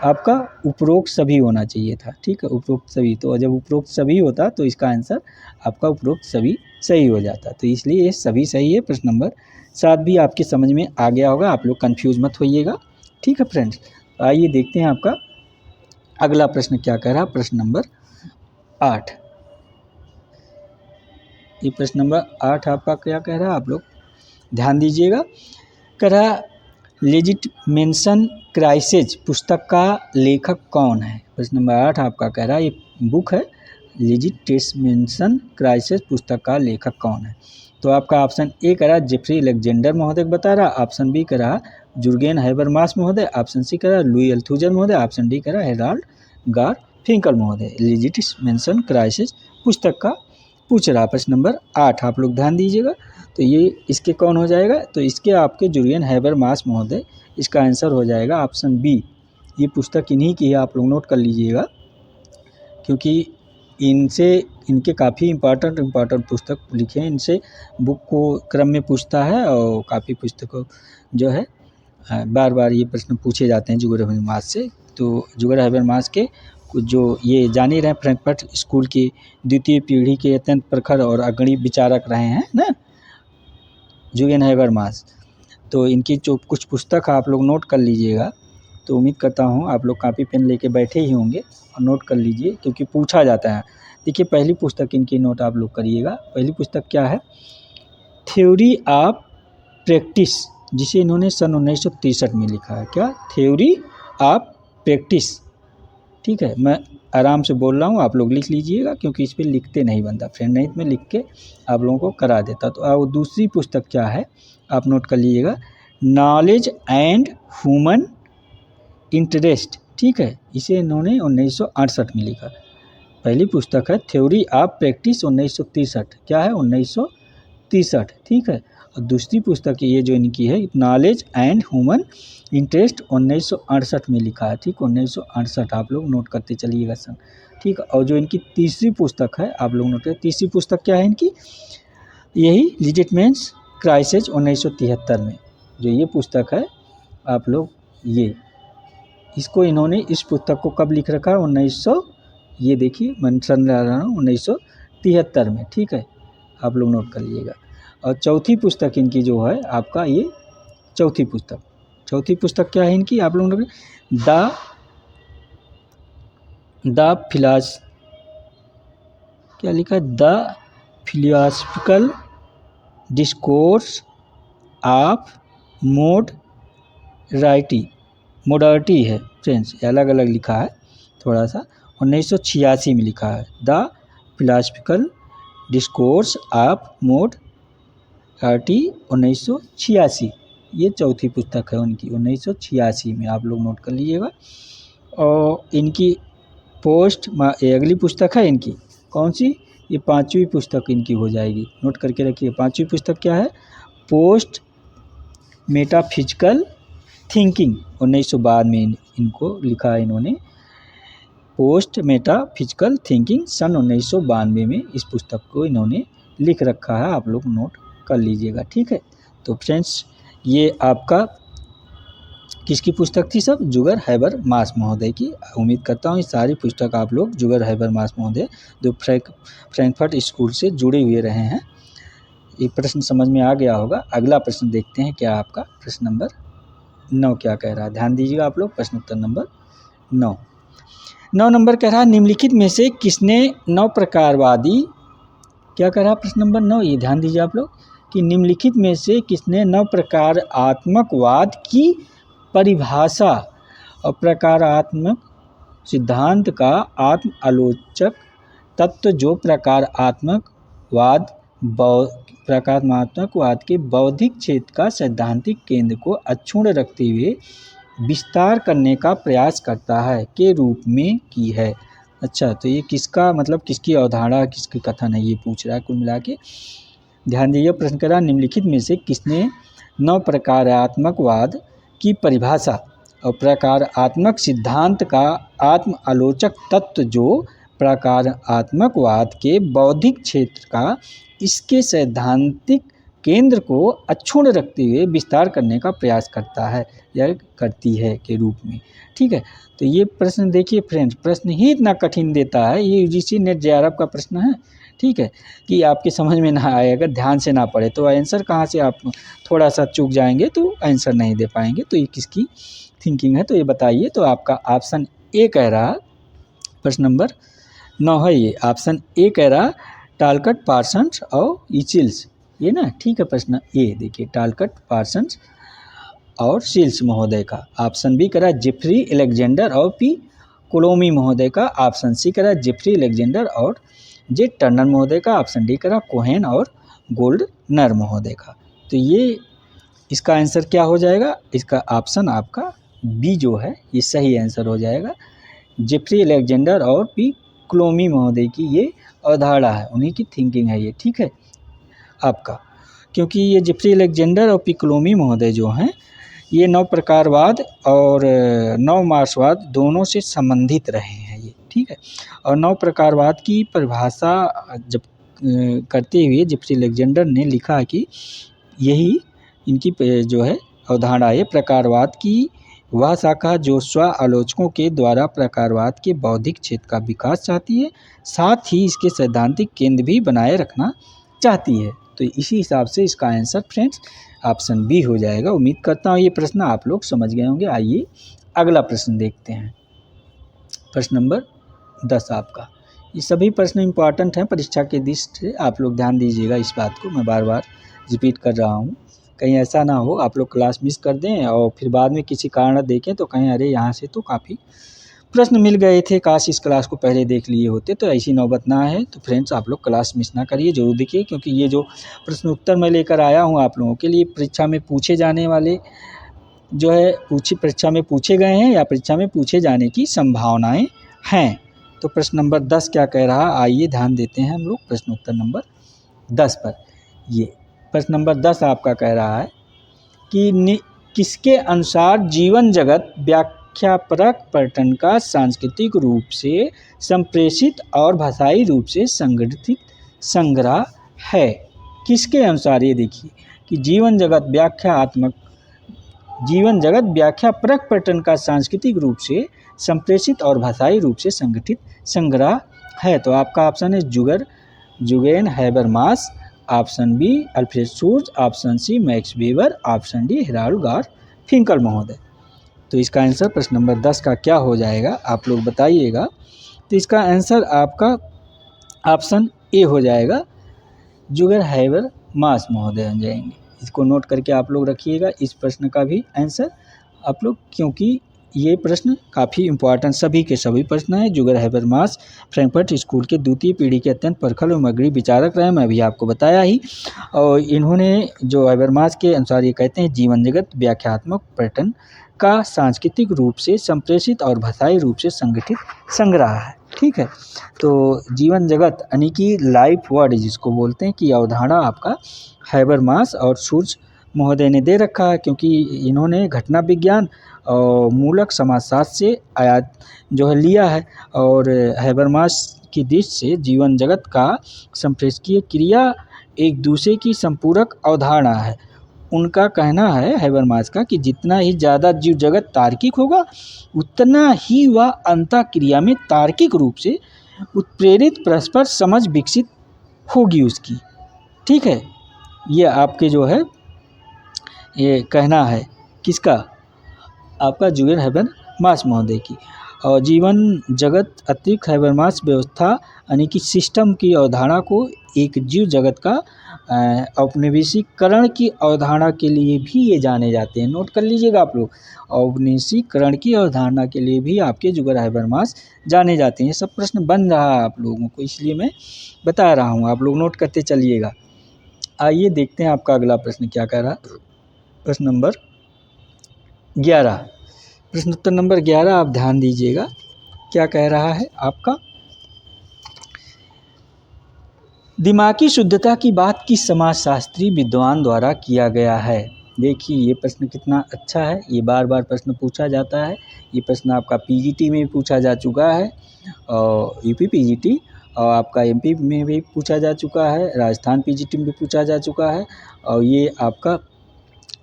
आपका उपरोक्त सभी होना चाहिए था। ठीक है, उपरोक्त सभी, तो जब उपरोक्त सभी होता तो इसका आंसर आपका उपरोक्त सभी सही हो जाता। तो इसलिए ये सभी सही है। प्रश्न नंबर 7 भी आपकी समझ में आ गया होगा, आप लोग कन्फ्यूज मत होइएगा। ठीक है फ्रेंड्स, आइए देखते हैं आपका अगला प्रश्न क्या कह रहा है। प्रश्न नंबर 8, ये प्रश्न नंबर 8 आपका क्या कह रहा है, आप लोग ध्यान दीजिएगा। कह रहा लेजिटिमेशन क्राइसिस पुस्तक का लेखक कौन है। प्रश्न नंबर 8 आपका कह रहा है ये बुक है लेजिटिमेशन क्राइसिस पुस्तक का लेखक कौन है। तो आपका ऑप्शन ए कह रहा जेफ्री अलेक्जेंडर महोदय बता रहा, ऑप्शन बी कह रहा जुर्गेन हैबरमास महोदय, ऑप्शन सी कह रहा लुई अल्थुजर महोदय, ऑप्शन डी कह रहा हेराल्ड गारफिंकल महोदय। लेजिटिमेशन क्राइसिस पुस्तक का पूछ रहा। प्रश्न नंबर 8 आप लोग ध्यान दीजिएगा। तो ये इसके कौन हो जाएगा, तो इसके आपके जुर्गेन हैबरमास महोदय, इसका आंसर हो जाएगा ऑप्शन बी। ये पुस्तक इन्हीं की है, आप लोग नोट कर लीजिएगा, क्योंकि इनके काफ़ी इम्पॉर्टेंट पुस्तक लिखे हैं, इनसे बुक को क्रम में पूछता है और काफ़ी पुस्तकों जो है बार बार ये प्रश्न पूछे जाते हैं जुगर हैबरमास से। तो जुगर हैबरमास के जो ये जान ही रहे फ्रैंकफर्ट स्कूल की द्वितीय पीढ़ी के अत्यंत प्रखर और अग्रणी विचारक रहे हैं ना जुर्गेन हैबरमास। तो इनकी जो कुछ पुस्तक आप लोग नोट कर लीजिएगा। तो उम्मीद करता हूँ आप लोग कापी पेन लेके बैठे ही होंगे और नोट कर लीजिए, क्योंकि पूछा जाता है। देखिए पहली पुस्तक इनकी नोट आप लोग करिएगा। पहली पुस्तक क्या है, थ्योरी ऑफ प्रैक्टिस, जिसे इन्होंने सन 1963 में लिखा है। क्या, थ्योरी ऑफ प्रैक्टिस। ठीक है, मैं आराम से बोल रहा हूँ, आप लोग लिख लीजिएगा, क्योंकि इस पर लिखते नहीं बनता फ्रेंड, नहीं तो मैं लिख के आप लोगों को करा देता। तो अब दूसरी पुस्तक क्या है आप नोट कर लीजिएगा, नॉलेज एंड ह्यूमन इंटरेस्ट। ठीक है, इसे इन्होंने 1968 में लिखा। पहली पुस्तक है थ्योरी ऑफ प्रैक्टिस 1963, क्या है 1963। ठीक है, और दूसरी पुस्तक ये जो इनकी है नॉलेज एंड ह्यूमन इंटरेस्ट 1968 में लिखा है, ठीक, 1968 आप लोग नोट करते चलिएगा सन, ठीक। और जो इनकी तीसरी पुस्तक है आप लोग नोट करें, तीसरी पुस्तक क्या है इनकी, यही लिजिटमेंट्स क्राइसिस 1973 में जो ये पुस्तक है आप लोग, ये इसको इन्होंने इस पुस्तक को कब लिख रखा है, 1900, ये देखिए मैं सन ला रहा हूँ 1973 में, ठीक है, आप लोग नोट कर लीजिएगा। और चौथी पुस्तक इनकी जो है आपका ये चौथी पुस्तक क्या है इनकी, आप लोग द क्या लिखा है, द फिलोसफिकल डिस्कोर्स ऑफ मोडर्निटी है फ्रेंड्स, अलग अलग लिखा है थोड़ा सा, 1986 में लिखा है, द फिलोसफिकल डिस्कोर्स ऑफ मोडर्निटी 1986, ये चौथी पुस्तक है उनकी 1986 में, आप लोग नोट कर लीजिएगा। और इनकी अगली पुस्तक है इनकी कौन सी, ये पांचवी पुस्तक इनकी हो जाएगी, नोट करके रखिए। पांचवी पुस्तक क्या है, पोस्ट मेटाफिजिकल थिंकिंग, 1992 में इनको लिखा है इन्होंने, पोस्ट मेटाफिजिकल थिंकिंग सन 1992 में इस पुस्तक को इन्होंने लिख रखा है, आप लोग नोट कर लीजिएगा, ठीक है। तो फ्रेंड्स ये आपका किसकी पुस्तक थी, सब जुगर हैबरमास महोदय की। उम्मीद करता हूँ ये सारी पुस्तक आप लोग जुगर हैबरमास महोदय जो फ्रैंकफर्ट स्कूल से जुड़े हुए रहे हैं, ये प्रश्न समझ में आ गया होगा। अगला प्रश्न देखते हैं क्या आपका प्रश्न नंबर 9 क्या कह रहा है, ध्यान दीजिएगा आप लोग, प्रश्न उत्तर नंबर 9 नंबर कह रहा है निम्नलिखित में से किसने 9 प्रकारवादी, क्या कह रहा है प्रश्न नंबर 9, ये ध्यान दीजिए आप लोग कि निम्नलिखित में से किसने 9 प्रकारात्मकवाद की परिभाषा और प्रकारात्मक सिद्धांत का आत्म आलोचक तत्व जो प्रकारात्मकवाद के बौद्धिक क्षेत्र का सैद्धांतिक केंद्र को अक्षुण्ण रखते हुए विस्तार करने का प्रयास करता है के रूप में की है। अच्छा, तो ये किसका मतलब किसकी अवधारणा किसकी कथन है ये पूछ रहा है कुल मिला के, ध्यान दीजिए। प्रश्न करा निम्नलिखित में से किसने 9 प्रकारात्मकवाद की परिभाषा और प्रकारात्मक सिद्धांत का आत्म आलोचक तत्व जो प्रकारात्मकवाद के बौद्धिक क्षेत्र का इसके सैद्धांतिक केंद्र को अक्षुण्ण रखते हुए विस्तार करने का प्रयास करता है या करती है के रूप में, ठीक है। तो ये प्रश्न देखिए फ्रेंड्स, प्रश्न ही इतना कठिन देता है, ये यूजीसी नेट जेआरएफ का प्रश्न है, ठीक है, कि आपके समझ में ना आए, अगर ध्यान से ना पढ़े तो आंसर कहाँ से, आप थोड़ा सा चूक जाएंगे तो आंसर नहीं दे पाएंगे। तो ये किसकी थिंकिंग है तो ये बताइए। तो आपका ऑप्शन ए कह रहा, प्रश्न नंबर 9 है ये, ऑप्शन ए कह रहा टालकट पार्सन्स और ईचिल्स, ये ना, ठीक है। प्रश्न ए देखिए टालकट पार्सन्स और सील्स महोदय का। ऑप्शन बी करा जेफ्री अलेक्जेंडर और पी कोलोमी महोदय का। ऑप्शन सी करा जेफ्री अलेक्जेंडर और जे टर्नर महोदय का। ऑप्शन डी करा कोहेन और गोल्डनर महोदय का। तो ये इसका आंसर क्या हो जाएगा, इसका ऑप्शन आपका बी जो है ये सही आंसर हो जाएगा। जेफ्री अलेक्जेंडर और पी कोलोमी महोदय की ये अवधारणा है, उन्हीं की थिंकिंग है ये, ठीक है आपका। क्योंकि ये जेफ्री अलेक्जेंडर और पी कोलोमी महोदय जो हैं ये 9 प्रकारवाद और 9 मार्क्सवाद दोनों से संबंधित रहे हैं ये, ठीक है। और 9 प्रकारवाद की परिभाषा जब करते हुए जेफ्री अलेक्जेंडर ने लिखा कि यही इनकी जो है अवधारणा है प्रकारवाद की वह शाखा जो स्व आलोचकों के द्वारा प्रकारवाद के बौद्धिक क्षेत्र का विकास चाहती है, साथ ही इसके सैद्धांतिक केंद्र भी बनाए रखना चाहती है। तो इसी हिसाब से इसका आंसर फ्रेंड्स ऑप्शन बी हो जाएगा। उम्मीद करता हूँ ये प्रश्न आप लोग समझ गए होंगे। आइए अगला प्रश्न देखते हैं, प्रश्न नंबर 10 आपका। ये सभी प्रश्न इंपॉर्टेंट हैं परीक्षा के दृष्टि से, आप लोग ध्यान दीजिएगा इस बात को, मैं बार बार रिपीट कर रहा हूँ, कहीं ऐसा ना हो आप लोग क्लास मिस कर दें और फिर बाद में किसी कारण देखें तो कहें अरे यहाँ से तो काफ़ी प्रश्न मिल गए थे, काश इस क्लास को पहले देख लिए होते। तो ऐसी नौबत ना है। तो फ्रेंड्स आप लोग क्लास मिस ना करिए, जरूर देखिए, क्योंकि ये जो प्रश्न उत्तर मैं लेकर आया हूँ आप लोगों के लिए परीक्षा में पूछे जाने वाले जो है परीक्षा में पूछे गए हैं या परीक्षा में पूछे जाने की संभावनाएं हैं। तो प्रश्न नंबर 10 क्या कह रहा, आइए ध्यान देते हैं हम लोग प्रश्न उत्तर नंबर 10 पर। ये प्रश्न नंबर 10 आपका कह रहा है कि किसके अनुसार जीवन जगत व्याख्यापरक पर्यटन का सांस्कृतिक रूप से संप्रेषित और भाषाई रूप से संगठित संग्रह है। किसके अनुसार, ये देखिए कि जीवन जगत व्याख्यापरक पर्यटन का सांस्कृतिक रूप से संप्रेषित और भाषाई रूप से संगठित संग्रह है। तो आपका ऑप्शन है Jurgen Habermas, option B Alfred Schutz, option C Max Weber, option D Harold Garfinkel महोदय। तो इसका आंसर प्रश्न नंबर 10 का क्या हो जाएगा, आप लोग बताइएगा। तो इसका आंसर आपका ऑप्शन ए हो जाएगा, जुगेन हैबरमास महोदय हो जाएंगे। इसको नोट करके आप लोग रखिएगा इस प्रश्न का भी आंसर आप लोग, क्योंकि ये प्रश्न काफ़ी इम्पोर्टेंट सभी के सभी प्रश्न हैं। जुगर हैबरमास फ्रैंकफर्ट स्कूल के द्वितीय पीढ़ी के अत्यंत परखल और अग्रणी विचारक रहे, मैं अभी आपको बताया ही। और इन्होंने जो हैबरमास के अनुसार ये कहते हैं जीवन जगत व्याख्यात्मक पर्यटन का सांस्कृतिक रूप से संप्रेषित और भाषाई रूप से संगठित संग्रह है। ठीक है, तो जीवन जगत यानी कि लाइफ वर्ड जिसको बोलते हैं कि अवधारणा आपका हैबरमास और शुर्ज महोदय ने दे रखा है, क्योंकि इन्होंने घटना विज्ञान और मूलक समाजशास्त्र से आयात जो है लिया है। और हैबरमास की दृष्टि से जीवन जगत का संप्रेषकीय क्रिया एक दूसरे की संपूरक अवधारणा है। उनका कहना है हैबरमास का कि जितना ही ज़्यादा जीव जगत तार्किक होगा उतना ही वह अंतःक्रिया में तार्किक रूप से उत्प्रेरित परस्पर समझ विकसित होगी उसकी। ठीक है, ये आपके जो है ये कहना है किसका, आपका जुगेन हैबरमास महोदय की। और जीवन जगत अतिरिक्त हैबरमास व्यवस्था यानी कि सिस्टम की अवधारणा को एक जीव जगत का औपनिवेशीकरण की अवधारणा के लिए भी ये जाने जाते हैं। नोट कर लीजिएगा आप लोग, औपनिवेशीकरण की अवधारणा के लिए भी आपके जुगर हैबरमास जाने जाते हैं। ये सब प्रश्न बन रहा है आप लोगों को, इसलिए मैं बता रहा हूँ, आप लोग नोट करते चलिएगा। आइए देखते हैं आपका अगला प्रश्न क्या कह रहा है। प्रश्न नंबर 11, प्रश्न उत्तर नंबर 11 आप ध्यान दीजिएगा क्या कह रहा है आपका। दिमागी शुद्धता की बात किस समाजशास्त्री विद्वान द्वारा किया गया है। देखिए ये प्रश्न कितना अच्छा है, ये बार बार प्रश्न पूछा जाता है। ये प्रश्न आपका पीजीटी में भी पूछा जा चुका है और यूपी पीजीटी, और आपका एमपी में भी पूछा जा चुका है, राजस्थान पीजीटी में भी पूछा जा चुका है, और ये आपका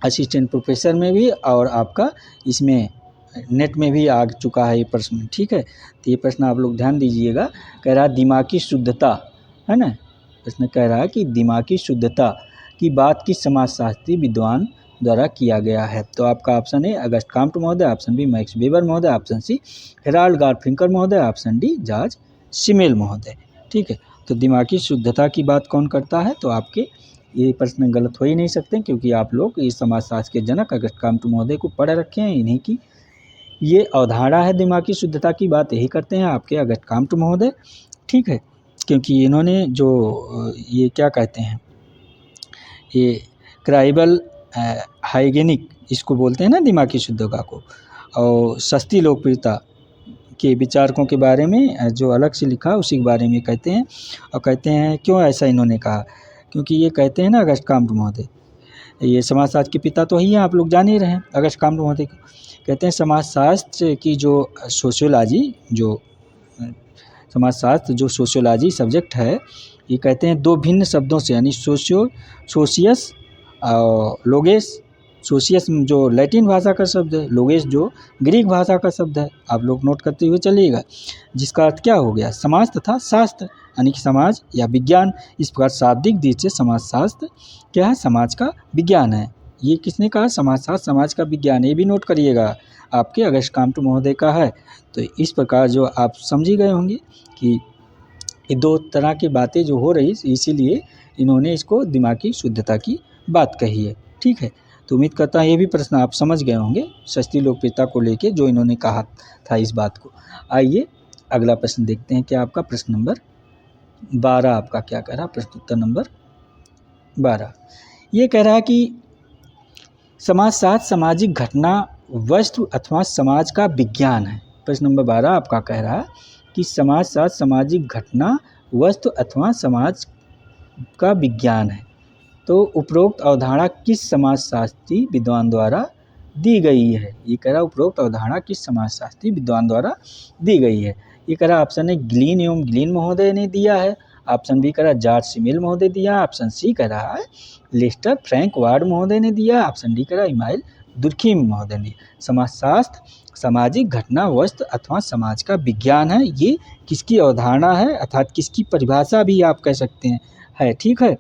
असिस्टेंट प्रोफेसर में भी, और आपका इसमें नेट में भी आ चुका है ये प्रश्न। ठीक है, तो ये प्रश्न आप लोग ध्यान दीजिएगा। कह रहा है दिमागी शुद्धता, है ना, प्रश्न कह रहा है कि दिमागी शुद्धता की बात किस समाजशास्त्री विद्वान द्वारा किया गया है। तो आपका ऑप्शन है अगस्ट काम्ट महोदय, ऑप्शन बी मैक्स वेबर महोदय, ऑप्शन सी हेराल्ड गारफिंकल महोदय, ऑप्शन डी जॉर्ज सिमेल महोदय। ठीक है, तो दिमागी शुद्धता की बात कौन करता है, तो आपके ये प्रश्न गलत हो ही नहीं सकते, क्योंकि आप लोग इस समाजशास्त्र के जनक अगस्ट काम्ट महोदय को पढ़ रखे हैं। इन्हीं की ये अवधारणा है, दिमागी शुद्धता की बात यही करते हैं आपके अगस्ट काम्ट महोदय। ठीक है, क्योंकि इन्होंने जो ये क्या कहते हैं, ये क्राइबल हाइगेनिक इसको बोलते हैं ना दिमागी शुद्धता को, और सस्ती लोकप्रियता के विचारकों के बारे में जो अलग से लिखा उसी के बारे में कहते हैं। और कहते हैं क्यों ऐसा इन्होंने कहा, क्योंकि ये कहते हैं ना अगस्ट काम्ट महोदय, ये समाजशास्त्र के पिता तो ही हैं, आप लोग जान ही रहे हैं अगस्ट काम्ट महोदय को। कहते हैं समाजशास्त्र की जो सोशियोलॉजी, जो समाजशास्त्र जो सोशियोलॉजी सब्जेक्ट है, ये कहते हैं दो भिन्न शब्दों से, यानी सोशियस और लोगेस। सोशियस जो लैटिन भाषा का शब्द है, लोगेस जो ग्रीक भाषा का शब्द है, आप लोग नोट करते हुए चलिएगा, जिसका अर्थ क्या हो गया, समाज तथा शास्त्र, यानी कि समाज या विज्ञान। इस प्रकार शाब्दिक दृष्टि से समाजशास्त्र क्या है, समाज का विज्ञान है। ये किसने कहा, समाजशास्त्र समाज का विज्ञान, ये भी नोट करिएगा, आपके अगस्ट काम्ट महोदय का है। तो इस प्रकार जो आप समझ ही गए होंगे कि ये दो तरह की बातें जो हो रही, इसीलिए इन्होंने इसको दिमागी शुद्धता की बात कही है। ठीक है, तो उम्मीद करता हूँ ये भी प्रश्न आप समझ गए होंगे सस्ती लोकप्रियता को लेके जो इन्होंने कहा था इस बात को। आइए अगला प्रश्न देखते हैं क्या आपका प्रश्न नंबर 12 आपका क्या कह रहा, प्रश्न उत्तर नंबर 12 ये कह रहा है कि समाजशास्त्र सामाजिक घटना वस्तु अथवा समाज का विज्ञान है। प्रश्न नंबर 12 आपका कह रहा है कि समाजशास्त्र सामाजिक घटना वस्तु अथवा समाज का विज्ञान है। तो उपरोक्त अवधारणा किस समाजशास्त्री विद्वान द्वारा दी गई है? ये कह रहा उपरोक्त अवधारणा किस समाजशास्त्री विद्वान द्वारा दी गई है? ये कह रहा ऑप्शन ए ग्लीन एवं ग्लीन महोदय ने दिया है, ऑप्शन बी कह रहा जॉर्ज सिमेल महोदय दिया, ऑप्शन सी कह रहा है लेस्टर फ्रैंक वार्ड महोदय ने दिया, ऑप्शन डी कह रहा इमाइल दुर्खीम महोदय ने। समाजशास्त्र सामाजिक घटना वस्तु अथवा समाज का विज्ञान है। ये किसकी अवधारणा है अर्थात किसकी परिभाषा भी आप कह सकते हैं है, ठीक है।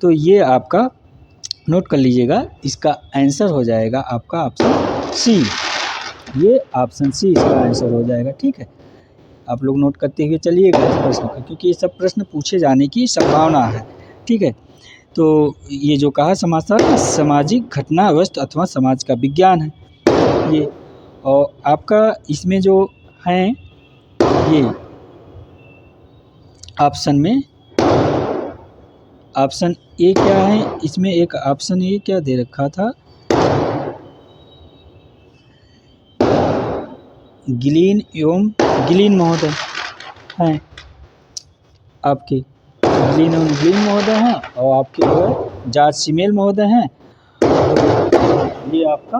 तो ये आपका नोट कर लीजिएगा, इसका आंसर हो जाएगा आपका ऑप्शन सी। ये ऑप्शन सी इसका आंसर हो जाएगा, ठीक है। आप लोग नोट करते हुए चलिएगा इस प्रश्न को, क्योंकि ये सब प्रश्न पूछे जाने की संभावना है, ठीक है। तो ये जो कहा समाजशास्त्र सामाजिक घटना वस्तु अथवा समाज का विज्ञान है ये। और आपका इसमें जो हैं ये ऑप्शन में ऑप्शन ए क्या है, इसमें एक ऑप्शन ए क्या दे रखा था, ग्लीन एवं ग्लीन महोदय हैं आपके, ग्लीन एवं ग्लीन महोदय हैं और आपके जो जॉर्ज सिमेल महोदय हैं। तो ये आपका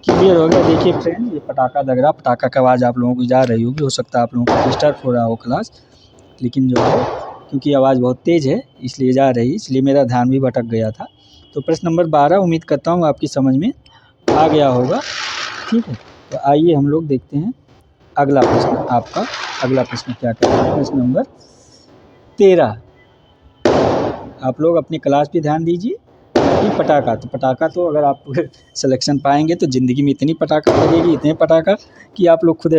क्लियर हो गया। देखिए फ्रेंड, ये पटाखा लग रहा, पटाखा की आवाज़ आप लोगों को जा रही होगी, हो सकता है आप लोगों को डिस्टर्ब हो रहा हो क्लास, लेकिन जो है क्योंकि आवाज़ बहुत तेज़ है इसलिए जा रही, इसलिए मेरा ध्यान भी भटक गया था। तो प्रश्न नंबर 12 उम्मीद करता हूँ आपकी समझ में आ गया होगा, ठीक है। तो आइए हम लोग देखते हैं अगला प्रश्न। आपका अगला प्रश्न क्या कहता है, प्रश्न नंबर 13। आप लोग अपनी क्लास पे ध्यान दीजिए कि पटाखा तो अगर आप सिलेक्शन पाएंगे तो ज़िंदगी में इतनी पटाखा लगेगी, इतने पटाखा कि आप लोग खुद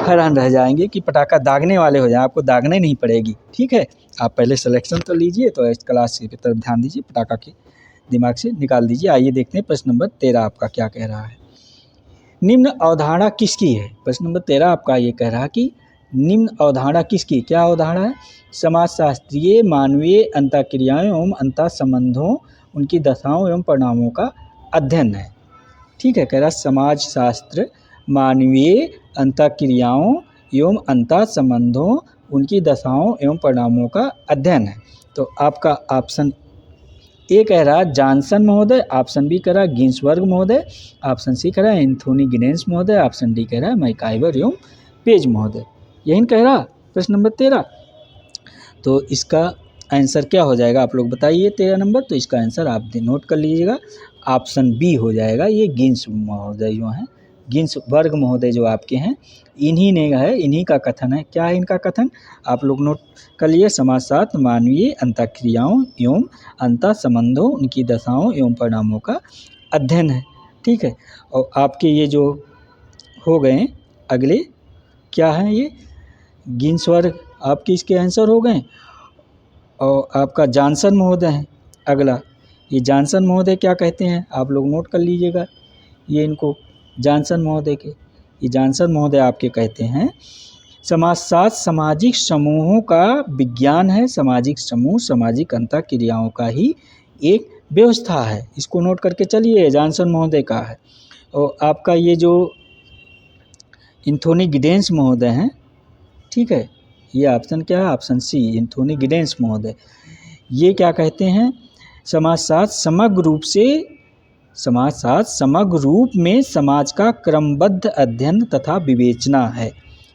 हैरान रह जाएंगे कि पटाखा दागने वाले हो जाए, आपको दागने नहीं पड़ेगी, ठीक है। आप पहले सिलेक्शन तो लीजिए, तो इस क्लास की तरफ ध्यान दीजिए, पटाखा के दिमाग से निकाल दीजिए। आइए देखते हैं प्रश्न नंबर 13 आपका क्या कह रहा है। निम्न अवधारणा किसकी है? प्रश्न नंबर 13 आपका ये कह रहा कि निम्न अवधारणा किसकी, क्या अवधारणा है? समाजशास्त्रीय मानवीय अंतःक्रियाओं एवं अंतः संबंधों उनकी दशाओं एवं परिणामों का अध्ययन है, ठीक है। कह रहा समाज शास्त्र मानवीय अंतःक्रियाओं एवं अंतः संबंधों उनकी दशाओं एवं परिणामों का अध्ययन है। तो आपका ऑप्शन ए कह रहा जॉनसन महोदय, ऑप्शन बी कह रहा गिन्सबर्ग महोदय, ऑप्शन सी कह रहा एंथोनी गिडेंस महोदय, ऑप्शन डी कह रहा मैकाइवर एवं पेज महोदय। यही कह रहा प्रश्न नंबर 13। तो इसका आंसर क्या हो जाएगा आप लोग बताइए 13 नंबर। तो इसका आंसर आप नोट कर लीजिएगा, ऑप्शन बी हो जाएगा। ये गिन्स महोदय जो हैं, गिन्सबर्ग महोदय जो आपके हैं, इन्हीं ने है, इन्हीं का कथन है। क्या है इनका कथन, आप लोग नोट कर लिए, समाजशास्त्र मानवीय अंतःक्रियाओं एवं अंतः संबंधों उनकी दशाओं एवं परिणामों का अध्ययन है, ठीक है। और आपके ये जो हो गए अगले क्या हैं, ये गिन्सबर्ग आपके इसके आंसर हो गए। और आपका जॉनसन महोदय हैं अगला। ये जॉनसन महोदय क्या कहते हैं आप लोग नोट कर लीजिएगा, ये इनको जॉनसन महोदय के, ये जॉनसन महोदय आपके कहते हैं समाजशास्त्र सामाजिक समूहों का विज्ञान है। सामाजिक समूह सामाजिक अंतःक्रियाओं का ही एक व्यवस्था है, इसको नोट करके चलिए, जॉनसन महोदय का है। और आपका ये जो एंथोनी गिडेंस महोदय हैं, ठीक है, ये ऑप्शन क्या है, ऑप्शन सी एंथोनी गिडेंस महोदय। ये क्या कहते हैं, समाजशास्त्र समग्र रूप में समाज का क्रमबद्ध अध्ययन तथा विवेचना है,